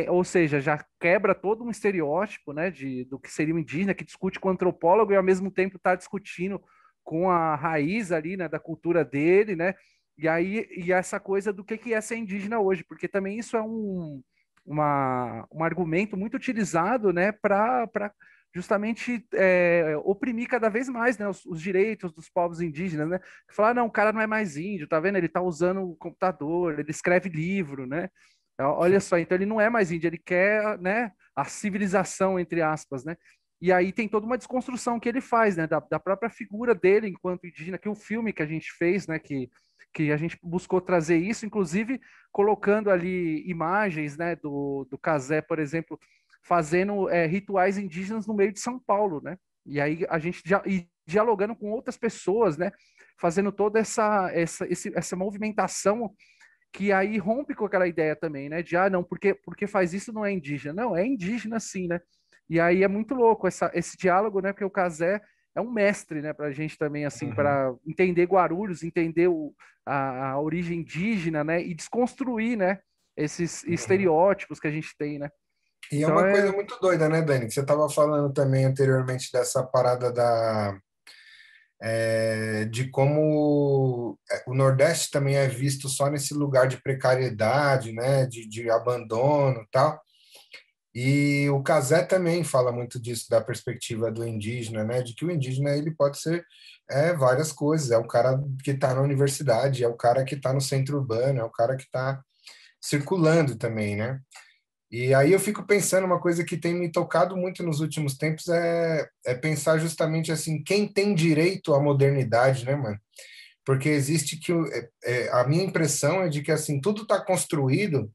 Ou seja, já quebra todo um estereótipo, né? Do que seria o indígena, que discute com o antropólogo e ao mesmo tempo está discutindo com a raiz ali, né, da cultura dele, né? E essa coisa do que é ser indígena hoje, porque também isso é um argumento muito utilizado, né, para justamente oprimir cada vez mais, né, os direitos dos povos indígenas, né? Falar, não, o cara não é mais índio, tá vendo? Ele tá usando o computador, ele escreve livro, né? Olha só, então ele não é mais índio, ele quer, né, a civilização, entre aspas, né? E aí tem toda uma desconstrução que ele faz, né, da própria figura dele enquanto indígena, que o filme que a gente fez, né, que a gente buscou trazer isso, inclusive colocando ali imagens, né, do Cazé, por exemplo, fazendo rituais indígenas no meio de São Paulo, né? E aí a gente dialogando com outras pessoas, né, fazendo toda essa movimentação que aí rompe com aquela ideia também, né? De, não, porque faz isso não é indígena. Não, é indígena sim, né? E aí é muito louco esse diálogo, né? Porque o Cazé é um mestre, né? Pra gente também, assim, para entender Guarulhos, entender a origem indígena, né? E desconstruir, né? Esses estereótipos que a gente tem, né? E é Então uma coisa muito doida, né, Dani? Que você estava falando também anteriormente dessa parada de como o Nordeste também é visto só nesse lugar de precariedade, né, de abandono e tal. E o Cazé também fala muito disso, da perspectiva do indígena, né, de que o indígena ele pode ser várias coisas. É o cara que está na universidade, é o cara que está no centro urbano, é o cara que está circulando também, né? E aí eu fico pensando, uma coisa que tem me tocado muito nos últimos tempos é pensar justamente assim, quem tem direito à modernidade, né, mano? Porque existe a minha impressão é de que assim, tudo está construído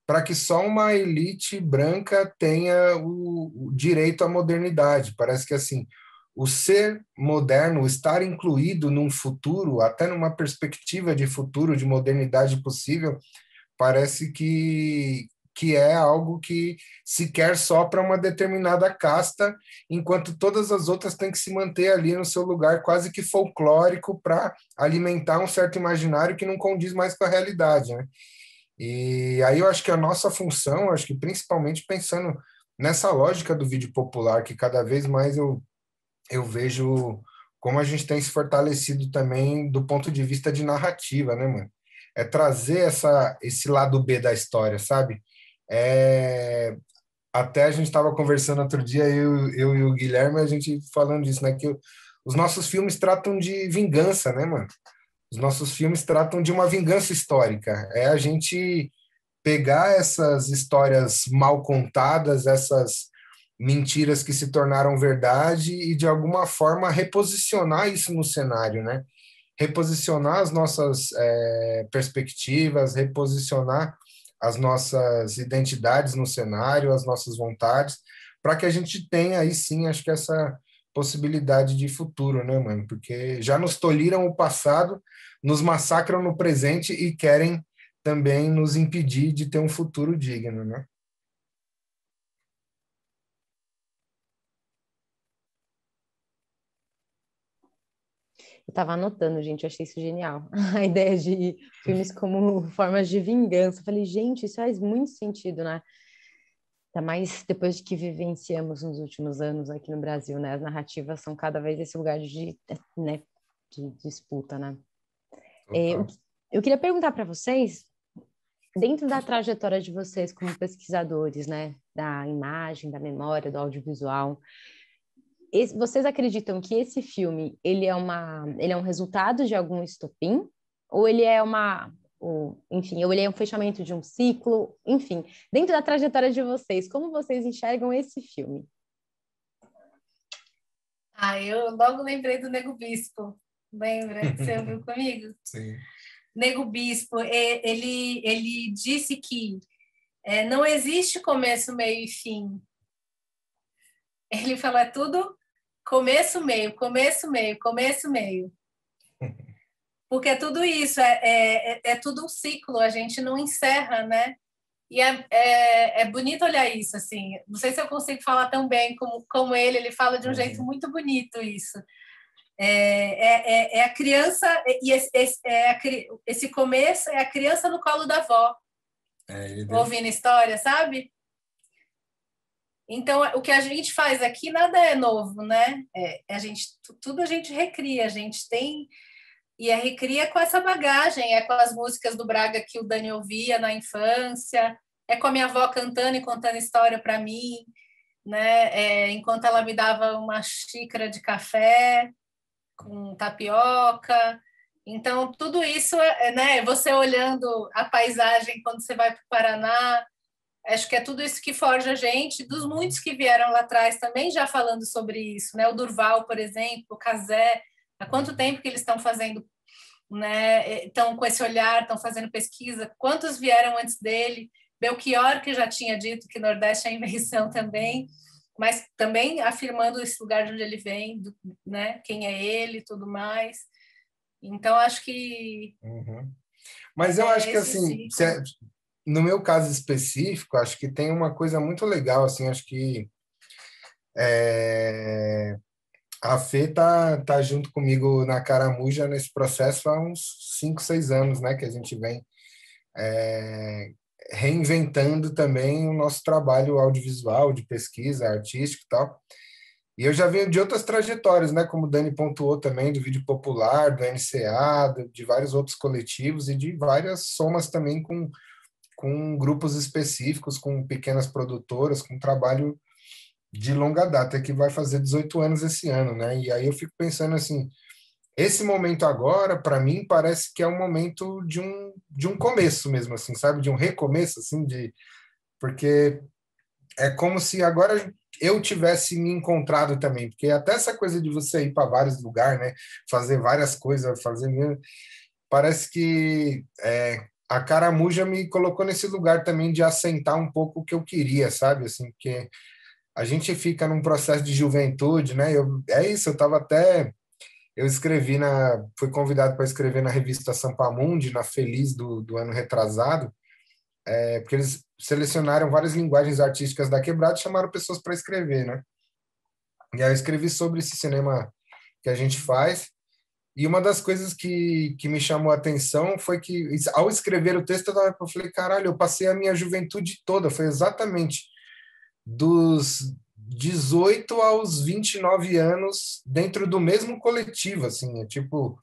para que só uma elite branca tenha o direito à modernidade. Parece que assim, o ser moderno, o estar incluído num futuro, até numa perspectiva de futuro, de modernidade possível, parece que é algo que se quer só para uma determinada casta, enquanto todas as outras têm que se manter ali no seu lugar quase que folclórico para alimentar um certo imaginário que não condiz mais com a realidade, né? E aí eu acho que a nossa função, acho que principalmente pensando nessa lógica do vídeo popular, que cada vez mais eu vejo como a gente tem se fortalecido também do ponto de vista de narrativa, né, mano? É trazer esse lado B da história, sabe? Até a gente estava conversando outro dia, eu e o Guilherme, a gente falando disso, né? Que os nossos filmes tratam de vingança, né, mano? Os nossos filmes tratam de uma vingança histórica. É a gente pegar essas histórias mal contadas, essas mentiras que se tornaram verdade e, de alguma forma, reposicionar isso no cenário, né? Reposicionar as nossas perspectivas, reposicionar as nossas identidades no cenário, as nossas vontades, para que a gente tenha aí sim, acho que essa possibilidade de futuro, né, mano? Porque já nos tolhiram o passado, nos massacram no presente e querem também nos impedir de ter um futuro digno, né? Eu estava anotando, gente, eu achei isso genial. A ideia de filmes como formas de vingança. Eu falei, gente, isso faz muito sentido, né? Ainda mais depois de que vivenciamos nos últimos anos aqui no Brasil, né? As narrativas são cada vez esse lugar né, de disputa, né? Eu, Total. eu queria perguntar para vocês, dentro da trajetória de vocês como pesquisadores, né? Da imagem, da memória, do audiovisual, vocês acreditam que esse filme ele é um resultado de algum estopim ou ele é enfim, ou ele é um fechamento de um ciclo, enfim, dentro da trajetória de vocês, como vocês enxergam esse filme? Eu logo lembrei do Nego Bispo. Lembra? Você ouviu comigo? Sim. Nego Bispo, ele disse que não existe começo, meio e fim. Ele falou, é tudo começo, meio, começo, meio, começo, meio. Porque é tudo isso, é tudo um ciclo, a gente não encerra, né? E é bonito olhar isso, assim. Não sei se eu consigo falar tão bem como ele fala de um jeito muito bonito isso. A criança, e esse começo é a criança no colo da avó, ouvindo história, sabe? Então, o que a gente faz aqui nada é novo, né? Tudo a gente recria, a gente tem E a recria com essa bagagem, é com as músicas do Braga que o Dani ouvia na infância, é com a minha avó cantando e contando história para mim, né? Enquanto ela me dava uma xícara de café com tapioca. Então, tudo isso, né? Você olhando a paisagem quando você vai para o Paraná, acho que é tudo isso que forja a gente, dos muitos que vieram lá atrás também já falando sobre isso, né? O Durval, por exemplo, o Cazé, há quanto tempo que eles estão fazendo, né? Estão com esse olhar, estão fazendo pesquisa, quantos vieram antes dele? Belchior, que já tinha dito que Nordeste é invenção também, mas também afirmando esse lugar de onde ele vem, né? Quem é ele e tudo mais. Então, acho que... Uhum. Mas eu acho que, assim, no meu caso específico, acho que tem uma coisa muito legal, assim, acho que a Fê tá junto comigo na Caramuja nesse processo há uns 5, 6 anos, né, que a gente vem reinventando também o nosso trabalho audiovisual, de pesquisa artística e tal. E eu já venho de outras trajetórias, né, como o Dani pontuou também, do Vídeo Popular, do NCA, de vários outros coletivos e de várias somas também com grupos específicos, com pequenas produtoras, com trabalho de longa data, que vai fazer 18 anos esse ano, né? E aí eu fico pensando assim, esse momento agora, para mim, parece que é um momento de um começo mesmo, assim, sabe? De um recomeço, assim, porque é como se agora eu tivesse me encontrado também, porque até essa coisa de você ir para vários lugares, né? Fazer várias coisas, parece que a Caramuja me colocou nesse lugar também de assentar um pouco o que eu queria, sabe? Assim, porque a gente fica num processo de juventude, né? É isso, eu escrevi fui convidado para escrever na revista Sampamundi, na Feliz do ano retrasado, porque eles selecionaram várias linguagens artísticas da quebrada e chamaram pessoas para escrever, né? E aí eu escrevi sobre esse cinema que a gente faz. E uma das coisas que me chamou a atenção foi que, ao escrever o texto, eu falei, caralho, eu passei a minha juventude toda, foi exatamente dos 18 aos 29 anos dentro do mesmo coletivo, assim, tipo,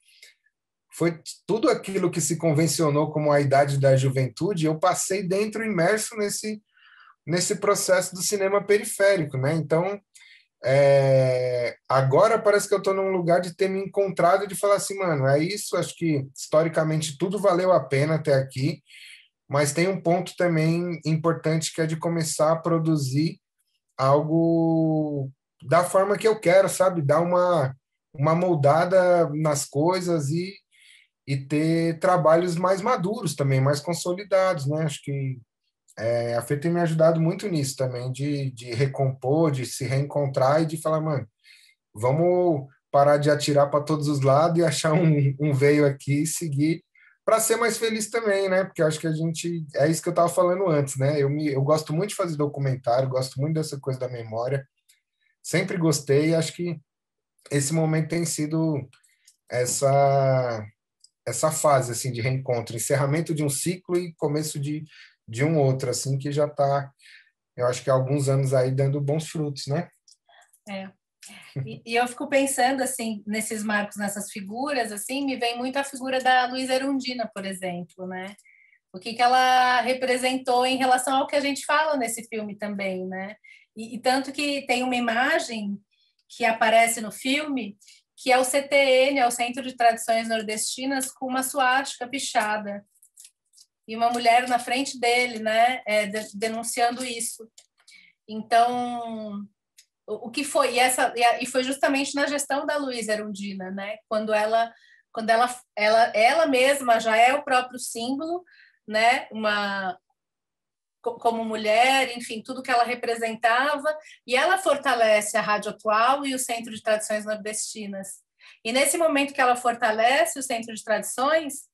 foi tudo aquilo que se convencionou como a idade da juventude, eu passei dentro, imerso nesse processo do cinema periférico, né? Então, agora parece que eu estou num lugar de ter me encontrado e de falar assim, mano, é isso, acho que historicamente tudo valeu a pena até aqui, mas tem um ponto também importante que é de começar a produzir algo da forma que eu quero, sabe? Dar uma moldada nas coisas e ter trabalhos mais maduros também, mais consolidados, né? Acho que a Fê tem me ajudado muito nisso também, de recompor, de se reencontrar e de falar, mano, vamos parar de atirar para todos os lados e achar um veio aqui e seguir para ser mais feliz também, né? Porque eu acho que é isso que eu estava falando antes, né? Eu gosto muito de fazer documentário, gosto muito dessa coisa da memória, sempre gostei, e acho que esse momento tem sido essa essa fase assim de reencontro, encerramento de um ciclo e começo de um outro, assim, que já está, eu acho que há alguns anos aí dando bons frutos, né? E eu fico pensando, assim, nesses marcos, nessas figuras, assim, me vem muito a figura da Luísa Erundina, por exemplo, né? O que ela representou em relação ao que a gente fala nesse filme também, né? E tanto que tem uma imagem que aparece no filme, que é o CTN, é o Centro de Tradições Nordestinas, com uma suástica pichada. E uma mulher na frente dele, né? Denunciando isso. Então, o que foi? E foi justamente na gestão da Luísa Erundina, né? Quando ela mesma já é o próprio símbolo, né? Como mulher, enfim, tudo que ela representava, e ela fortalece a Rádio Atual e o Centro de Tradições Nordestinas. E nesse momento que ela fortalece o Centro de Tradições,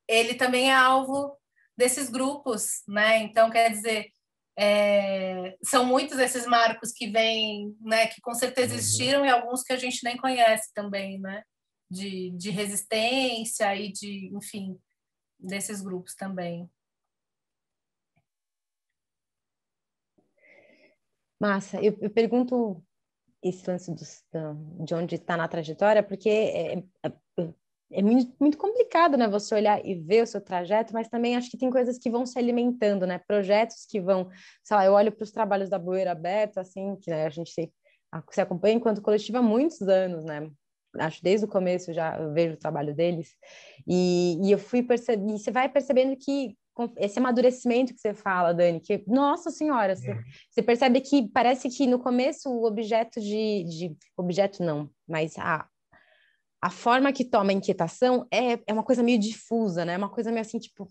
ele também é alvo desses grupos, né? Então, quer dizer, são muitos esses marcos que vêm, né? Que com certeza existiram e alguns que a gente nem conhece também, né? De resistência e enfim, desses grupos também. Massa, eu pergunto esse lance de onde está na trajetória, porque é muito, muito complicado, né? Você olhar e ver o seu trajeto, mas também acho que tem coisas que vão se alimentando, né? Projetos que vão, sei lá, eu olho para os trabalhos da Bueira Aberta, assim, que né, a gente se acompanha enquanto coletivo há muitos anos, né? Acho desde o começo já eu vejo o trabalho deles e eu fui perceber, e você vai percebendo que esse amadurecimento que você fala, Dani, que, nossa senhora, você percebe que parece que no começo o objeto objeto não, mas a forma que toma a inquietação é uma coisa meio difusa, né? É uma coisa meio assim, tipo,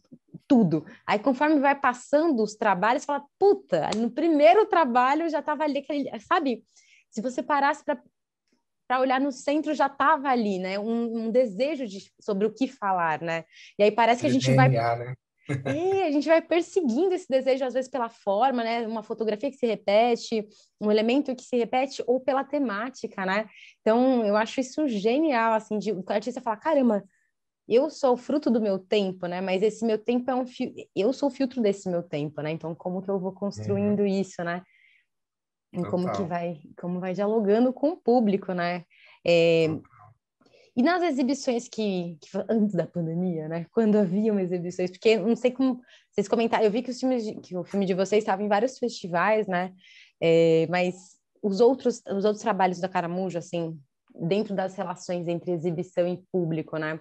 tudo. Aí, conforme vai passando os trabalhos, você fala, puta, no primeiro trabalho já estava ali, sabe? Se você parasse para olhar no centro, já estava ali, né? Um desejo sobre o que falar, né? E aí parece que a gente vai... DNA, né? a gente vai perseguindo esse desejo, às vezes, pela forma, né? Uma fotografia que se repete, um elemento que se repete, ou pela temática, né? Então, eu acho isso genial, assim, de o artista falar, caramba, eu sou o fruto do meu tempo, né? Mas esse meu tempo eu sou o filtro desse meu tempo, né? Então, como que eu vou construindo isso, né? E Total. como vai dialogando com o público, né? É, e nas exibições antes da pandemia, né? Quando haviam exibições, porque não sei como vocês comentaram, eu vi que que o filme de vocês estava em vários festivais, né? Mas os outros trabalhos da Caramujo, assim, dentro das relações entre exibição e público, né?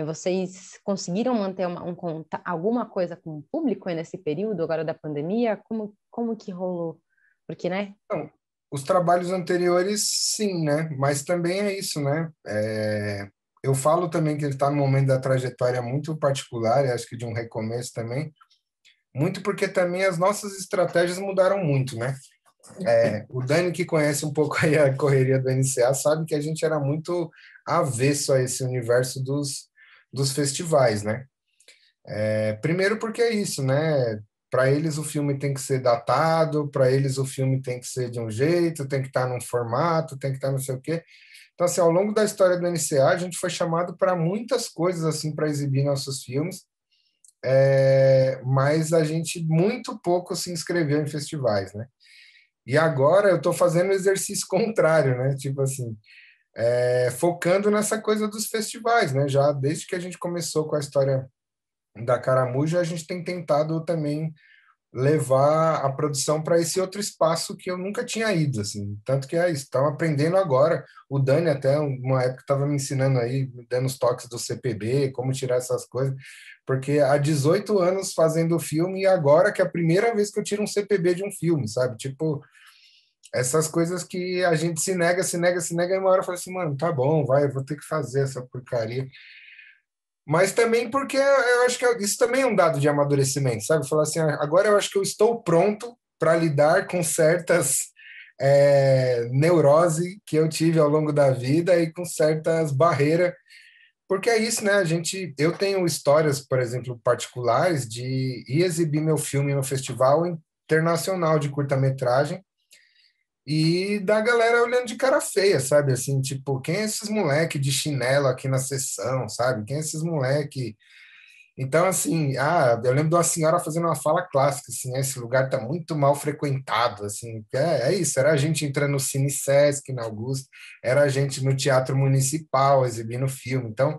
Vocês conseguiram manter alguma coisa com o público nesse período agora da pandemia? Como que rolou? Porque, né? Então, os trabalhos anteriores, sim, né? Mas também é isso, né? Eu falo também que ele está num momento da trajetória muito particular, e acho que de um recomeço também, muito porque também as nossas estratégias mudaram muito, né? O Dani, que conhece um pouco aí a correria do NCA, sabe que a gente era muito avesso a esse universo dos festivais, né? Primeiro porque é isso, né? Para eles o filme tem que ser datado, para eles o filme tem que ser de um jeito, tem que estar num formato, tem que estar não sei o quê. Então, assim, ao longo da história do NCA, a gente foi chamado para muitas coisas assim para exibir nossos filmes, mas a gente muito pouco se inscreveu em festivais, né? E agora eu estou fazendo o exercício contrário, né? Tipo assim, focando nessa coisa dos festivais, né? Já desde que a gente começou com a história da Caramujo, a gente tem tentado também levar a produção para esse outro espaço que eu nunca tinha ido, assim. Tanto que é isso, estão aprendendo agora. O Dani até uma época estava me ensinando aí, me dando os toques do CPB, como tirar essas coisas, porque há 18 anos fazendo o filme e agora que é a primeira vez que eu tiro um CPB de um filme, sabe? Tipo, essas coisas que a gente se nega, se nega, se nega, e uma hora fala assim, mano, tá bom, vai, eu vou ter que fazer essa porcaria. Mas também porque eu acho que isso também é um dado de amadurecimento, sabe? Falar assim, agora eu acho que eu estou pronto para lidar com certas neurose que eu tive ao longo da vida e com certas barreiras, porque é isso, né? Eu tenho histórias, por exemplo, particulares de ir exibir meu filme no festival internacional de curta-metragem e da galera olhando de cara feia, sabe? Assim, tipo, quem é esses moleque de chinelo aqui na sessão, sabe? Quem é esses moleque? Então, assim, eu lembro de uma senhora fazendo uma fala clássica, assim, esse lugar tá muito mal frequentado, assim, é isso, era a gente entrando no Cine Sesc, na Augusta, era a gente no Teatro Municipal exibindo filme, então,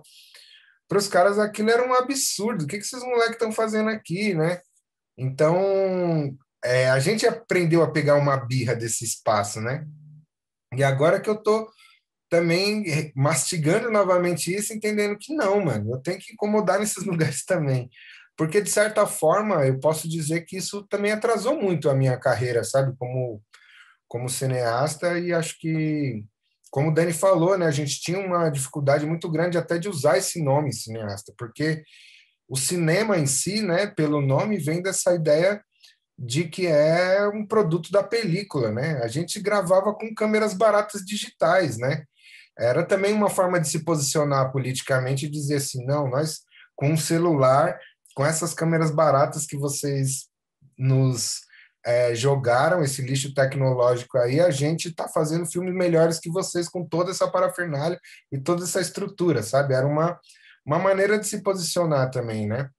para os caras aquilo era um absurdo, o que esses moleques estão fazendo aqui, né? Então, a gente aprendeu a pegar uma birra desse espaço, né? E agora que eu tô também mastigando novamente isso, entendendo que não, mano, eu tenho que incomodar nesses lugares também. Porque, de certa forma, eu posso dizer que isso também atrasou muito a minha carreira, sabe? Como cineasta, e acho que, como o Dani falou, né, a gente tinha uma dificuldade muito grande até de usar esse nome cineasta, porque o cinema em si, né, pelo nome, vem dessa ideia de que é um produto da película, né? A gente gravava com câmeras baratas digitais, né? Era também uma forma de se posicionar politicamente e dizer assim, não, nós com um celular, com essas câmeras baratas que vocês nos jogaram, esse lixo tecnológico aí, a gente está fazendo filmes melhores que vocês com toda essa parafernália e toda essa estrutura, sabe? Era uma maneira de se posicionar também, né?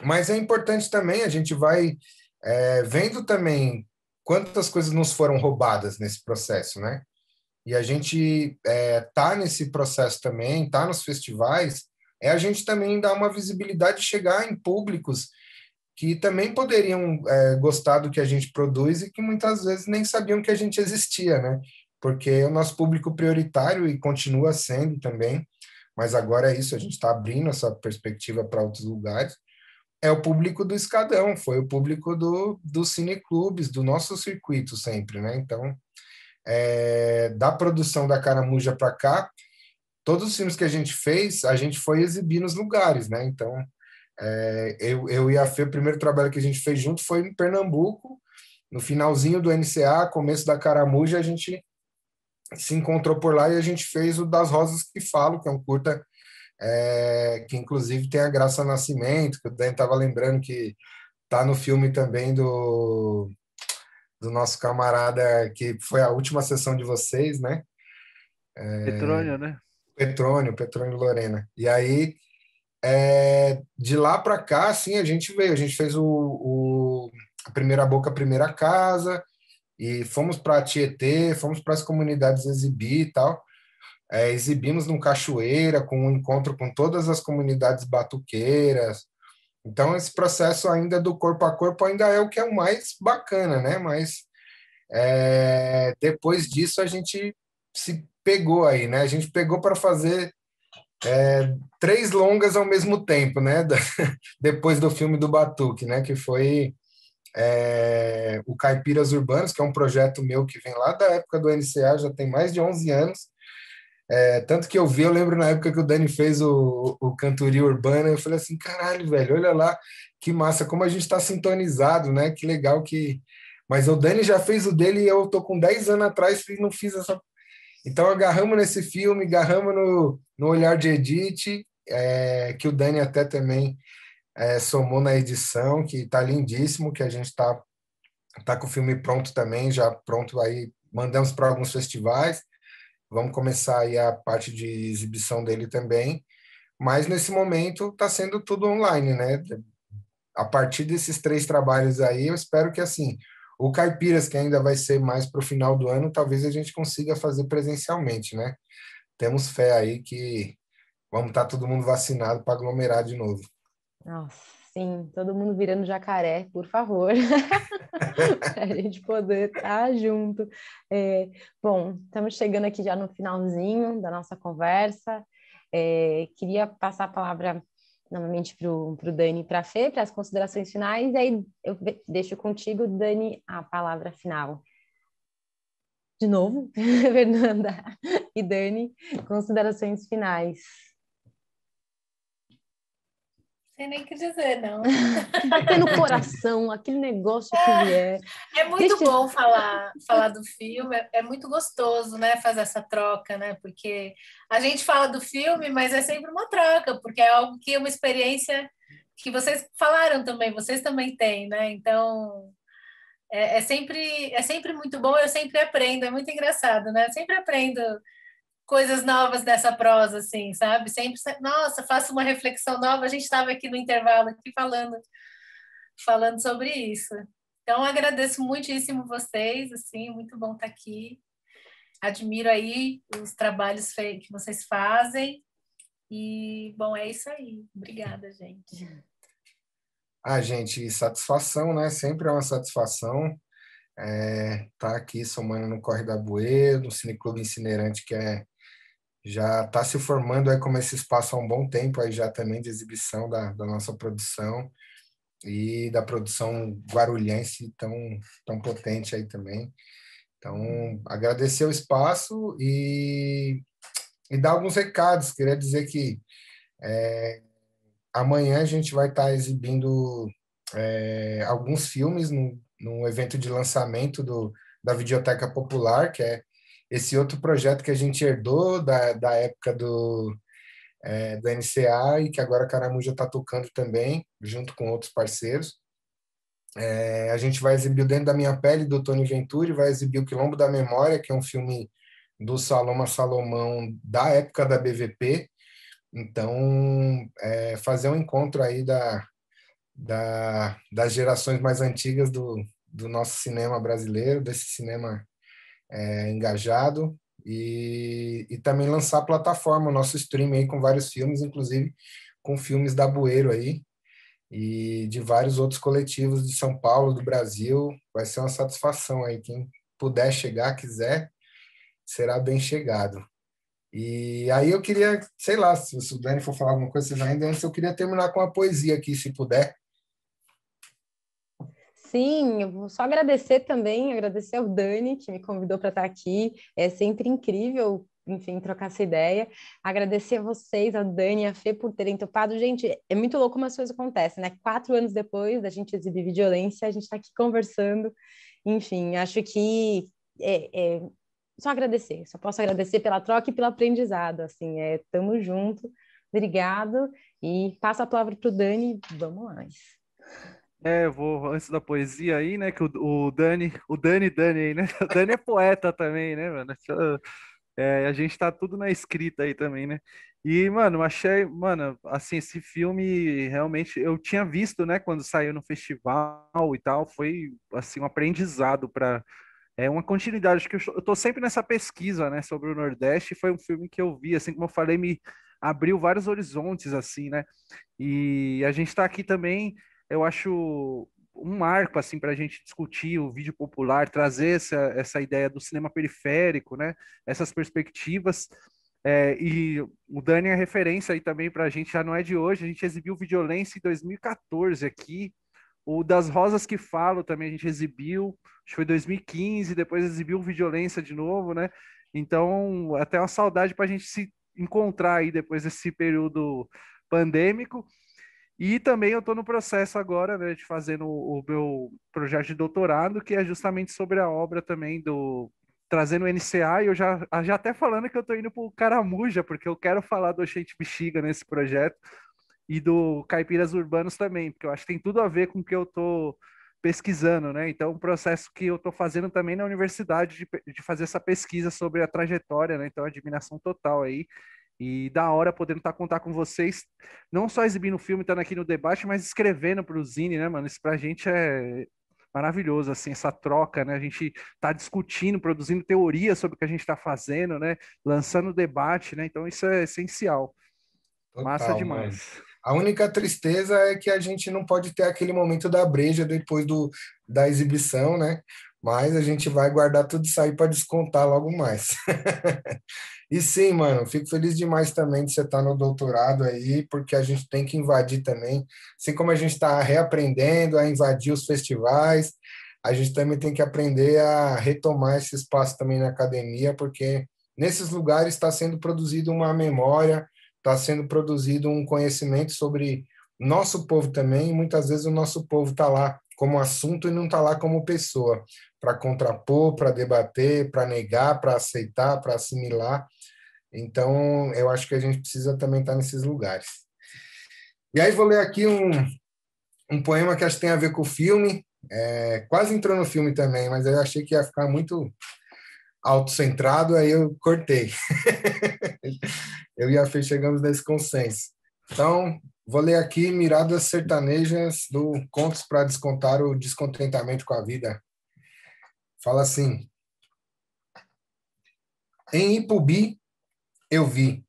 Mas é importante também, a gente vai vendo também quantas coisas nos foram roubadas nesse processo, né? e a gente tá nesse processo também, tá nos festivais, é a gente também dar uma visibilidade e chegar em públicos que também poderiam gostar do que a gente produz e que muitas vezes nem sabiam que a gente existia, né? Porque é o nosso público prioritário e continua sendo também, mas agora é isso, a gente está abrindo essa perspectiva para outros lugares. É o público do Escadão, foi o público dos cineclubes, do nosso circuito sempre, né? Então, da produção da Caramuja para cá, todos os filmes que a gente fez, a gente foi exibir nos lugares, né? Então, eu e a Fê, o primeiro trabalho que a gente fez junto foi em Pernambuco, no finalzinho do NCA, começo da Caramuja, a gente se encontrou por lá e a gente fez o Das Rosas que Falo, que é um curta que inclusive tem a Graça Nascimento, que o Dan estava lembrando que tá no filme também do nosso camarada, que foi a última sessão de vocês, né? Petrônio, né? Petrônio Lorena. E aí, de lá para cá, assim, a gente veio, a gente fez a Primeira Boca, a Primeira Casa, e fomos para Tietê, fomos para as comunidades exibir e tal. Exibimos no Cachoeira, com um encontro com todas as comunidades batuqueiras. Então, esse processo ainda do corpo a corpo ainda é o que é o mais bacana, né? Mas depois disso a gente se pegou aí, né? A gente pegou para fazer 3 longas ao mesmo tempo, né? Depois do filme do Batuque, né? Que foi o Caipiras Urbanos, que é um projeto meu que vem lá da época do NCA, já tem mais de 11 anos. Tanto que eu lembro na época que o Dani fez o Cantoria Urbana, eu falei assim, caralho, velho, olha lá, que massa, como a gente está sintonizado, né? Que legal que... Mas o Dani já fez o dele e eu tô com 10 anos atrás e não fiz essa... Então, agarramos nesse filme, agarramos no Olhar de Edith, que o Dani até também somou na edição, que tá lindíssimo, que a gente tá com o filme pronto também, já pronto aí, mandamos para alguns festivais. Vamos começar aí a parte de exibição dele também, mas nesse momento está sendo tudo online, né? A partir desses 3 trabalhos aí, eu espero que, assim, o Caipiras, que ainda vai ser mais para o final do ano, talvez a gente consiga fazer presencialmente, né? Temos fé aí que vamos estar todo mundo vacinado para aglomerar de novo. Nossa, sim, todo mundo virando jacaré, por favor, para a gente poder estar junto. Bom, estamos chegando aqui já no finalzinho da nossa conversa. Queria passar a palavra novamente para o Dani e para a Fê, para as considerações finais, e aí eu deixo contigo, Dani, a palavra final. De novo, Fernanda e Dani, considerações finais. Sem nem o que dizer, não. Bater no coração, aquele negócio que vier. É muito bom falar do filme, é muito gostoso, né, fazer essa troca, né, porque a gente fala do filme, mas é sempre uma troca, porque é algo que é uma experiência que vocês falaram também, vocês também têm, né, então é sempre muito bom, eu sempre aprendo, é muito engraçado, né, eu sempre aprendo coisas novas dessa prosa, assim, sabe? Sempre, nossa, faço uma reflexão nova. A gente estava aqui no intervalo aqui falando sobre isso. Então, agradeço muitíssimo vocês, assim, muito bom estar aqui. Admiro aí os trabalhos que vocês fazem. E, bom, é isso aí. Obrigada, gente. Gente, satisfação, né? Sempre é uma satisfação tá aqui somando no Corre da Buê, no Cineclube Incinerante, que já está se formando aí como esse espaço há um bom tempo aí já também de exibição da nossa produção e da produção guarulhense tão potente aí também. Então, agradecer o espaço e dar alguns recados. Queria dizer que amanhã a gente vai estar exibindo alguns filmes num evento de lançamento da Videoteca Popular, que é esse outro projeto que a gente herdou da época do NCA e que agora a Caramuja está tocando também, junto com outros parceiros. A gente vai exibir o Dentro da Minha Pele, do Tony Venturi, vai exibir o Quilombo da Memória, que é um filme do Saloma Salomão da época da BVP. Então, fazer um encontro aí das gerações mais antigas do nosso cinema brasileiro, desse cinema engajado, e também lançar a plataforma, o nosso stream aí com vários filmes, inclusive com filmes da Bueiro aí, e de vários outros coletivos de São Paulo, do Brasil. Vai ser uma satisfação aí. Quem puder chegar, quiser, será bem chegado. E aí eu queria, sei lá, se o Dani for falar alguma coisa, vocês ainda antes, eu queria terminar com a poesia aqui, se puder. Sim, eu vou só agradecer também, agradecer ao Dani, que me convidou para estar aqui. É sempre incrível, enfim, trocar essa ideia. Agradecer a vocês, a Dani e a Fê, por terem topado. Gente, é muito louco como as coisas acontecem, né? 4 anos depois da gente exibir Videolência, a gente está aqui conversando. Enfim, acho que só agradecer, só posso agradecer pela troca e pelo aprendizado, assim, tamo junto, obrigado, e passo a palavra para o Dani, vamos lá. Eu vou, antes da poesia aí, né, que o Dani aí, né, o Dani é poeta também, né, mano, a gente tá tudo na escrita aí também, né, e, mano, achei, mano, assim, esse filme, realmente, eu tinha visto, né, quando saiu no festival e tal, foi, assim, um aprendizado para uma continuidade, acho que eu tô sempre nessa pesquisa, né, sobre o Nordeste, e foi um filme que eu vi, assim, como eu falei, me abriu vários horizontes, assim, né, e a gente está aqui também, eu acho um marco, assim, para a gente discutir o vídeo popular, trazer essa ideia do cinema periférico, né, essas perspectivas, e o Dani é referência aí também para a gente, já não é de hoje, a gente exibiu Videolência em 2014 aqui, o das Rosas que Falo também a gente exibiu, acho que foi 2015, depois exibiu Videolência de novo, né? Então, até uma saudade para a gente se encontrar aí depois desse período pandêmico. E também eu estou no processo agora, né, de fazendo o meu projeto de doutorado, que é justamente sobre a obra também trazendo o NCA, e eu já até falando que eu estou indo para o Caramuja, porque eu quero falar do Oxente Bexiga nesse projeto, e do Caipiras Urbanos também, porque eu acho que tem tudo a ver com o que eu estou pesquisando, né? Então, um processo que eu estou fazendo também na universidade de fazer essa pesquisa sobre a trajetória, né? Então, admiração total aí. E da hora podendo contar com vocês, não só exibindo o filme, estando aqui no debate, mas escrevendo para o Zine, né, mano? Isso pra gente é maravilhoso, assim, essa troca, né? A gente tá discutindo, produzindo teorias sobre o que a gente está fazendo, né? Lançando debate, né? Então, isso é essencial. Massa Total, mano. demais. A única tristeza é que a gente não pode ter aquele momento da breja depois da exibição, né? Mas a gente vai guardar tudo isso aí para descontar logo mais. E sim, mano, fico feliz demais também de você estar no doutorado aí, porque a gente tem que invadir também. Assim como a gente está reaprendendo a invadir os festivais, a gente também tem que aprender a retomar esse espaço também na academia, porque nesses lugares está sendo produzida uma memória, está sendo produzido um conhecimento sobre nosso povo também, e muitas vezes o nosso povo está lá como assunto e não está lá como pessoa, para contrapor, para debater, para negar, para aceitar, para assimilar. Então, eu acho que a gente precisa também estar nesses lugares. E aí vou ler aqui um poema que acho que tem a ver com o filme, quase entrou no filme também, mas eu achei que ia ficar muito autocentrado, aí eu cortei. Eu e a Fê chegamos nesse consenso. Então, vou ler aqui Miradas Sertanejas do Contos para Descontar o Descontentamento com a Vida. Fala assim: em Ipubi eu vi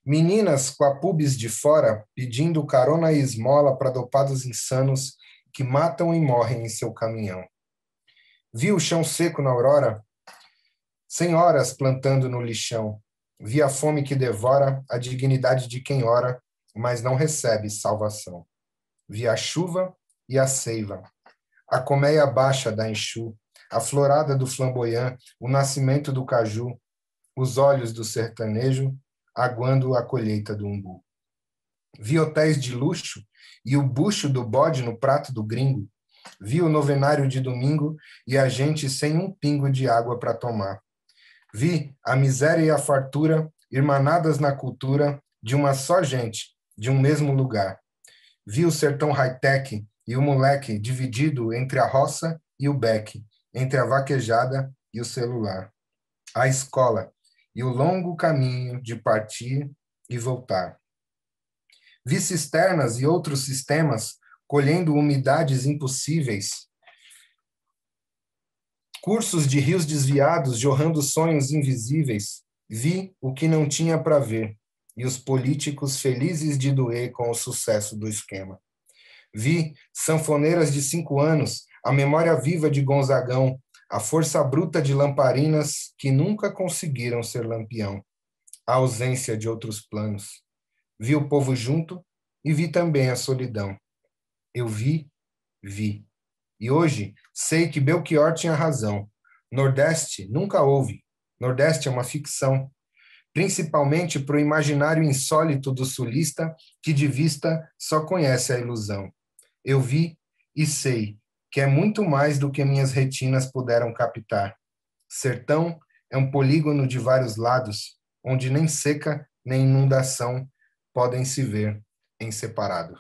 meninas com a pubis de fora pedindo carona e esmola para dopados insanos que matam e morrem em seu caminhão. Vi o chão seco na aurora, senhoras plantando no lixão. Vi a fome que devora a dignidade de quem ora, mas não recebe salvação. Vi a chuva e a seiva, a colmeia baixa da enxu, a florada do flamboyant, o nascimento do caju, os olhos do sertanejo, aguando a colheita do umbu. Vi hotéis de luxo e o bucho do bode no prato do gringo. Vi o novenário de domingo e a gente sem um pingo de água para tomar. Vi a miséria e a fartura irmanadas na cultura de uma só gente, de um mesmo lugar. Vi o sertão high-tech e o moleque dividido entre a roça e o beck, entre a vaquejada e o celular. A escola e o longo caminho de partir e voltar. Vi cisternas e outros sistemas colhendo umidades impossíveis Cursos de rios desviados jorrando sonhos invisíveis, vi o que não tinha para ver, e os políticos felizes de doer com o sucesso do esquema. Vi sanfoneiras de 5 anos, a memória viva de Gonzagão, a força bruta de lamparinas que nunca conseguiram ser lampião, a ausência de outros planos. Vi o povo junto e vi também a solidão. Eu vi. E hoje sei que Belchior tinha razão. Nordeste nunca houve. Nordeste é uma ficção. Principalmente para o imaginário insólito do sulista que de vista só conhece a ilusão. Eu vi e sei que é muito mais do que minhas retinas puderam captar. Sertão é um polígono de vários lados, onde nem seca nem inundação podem se ver em separado.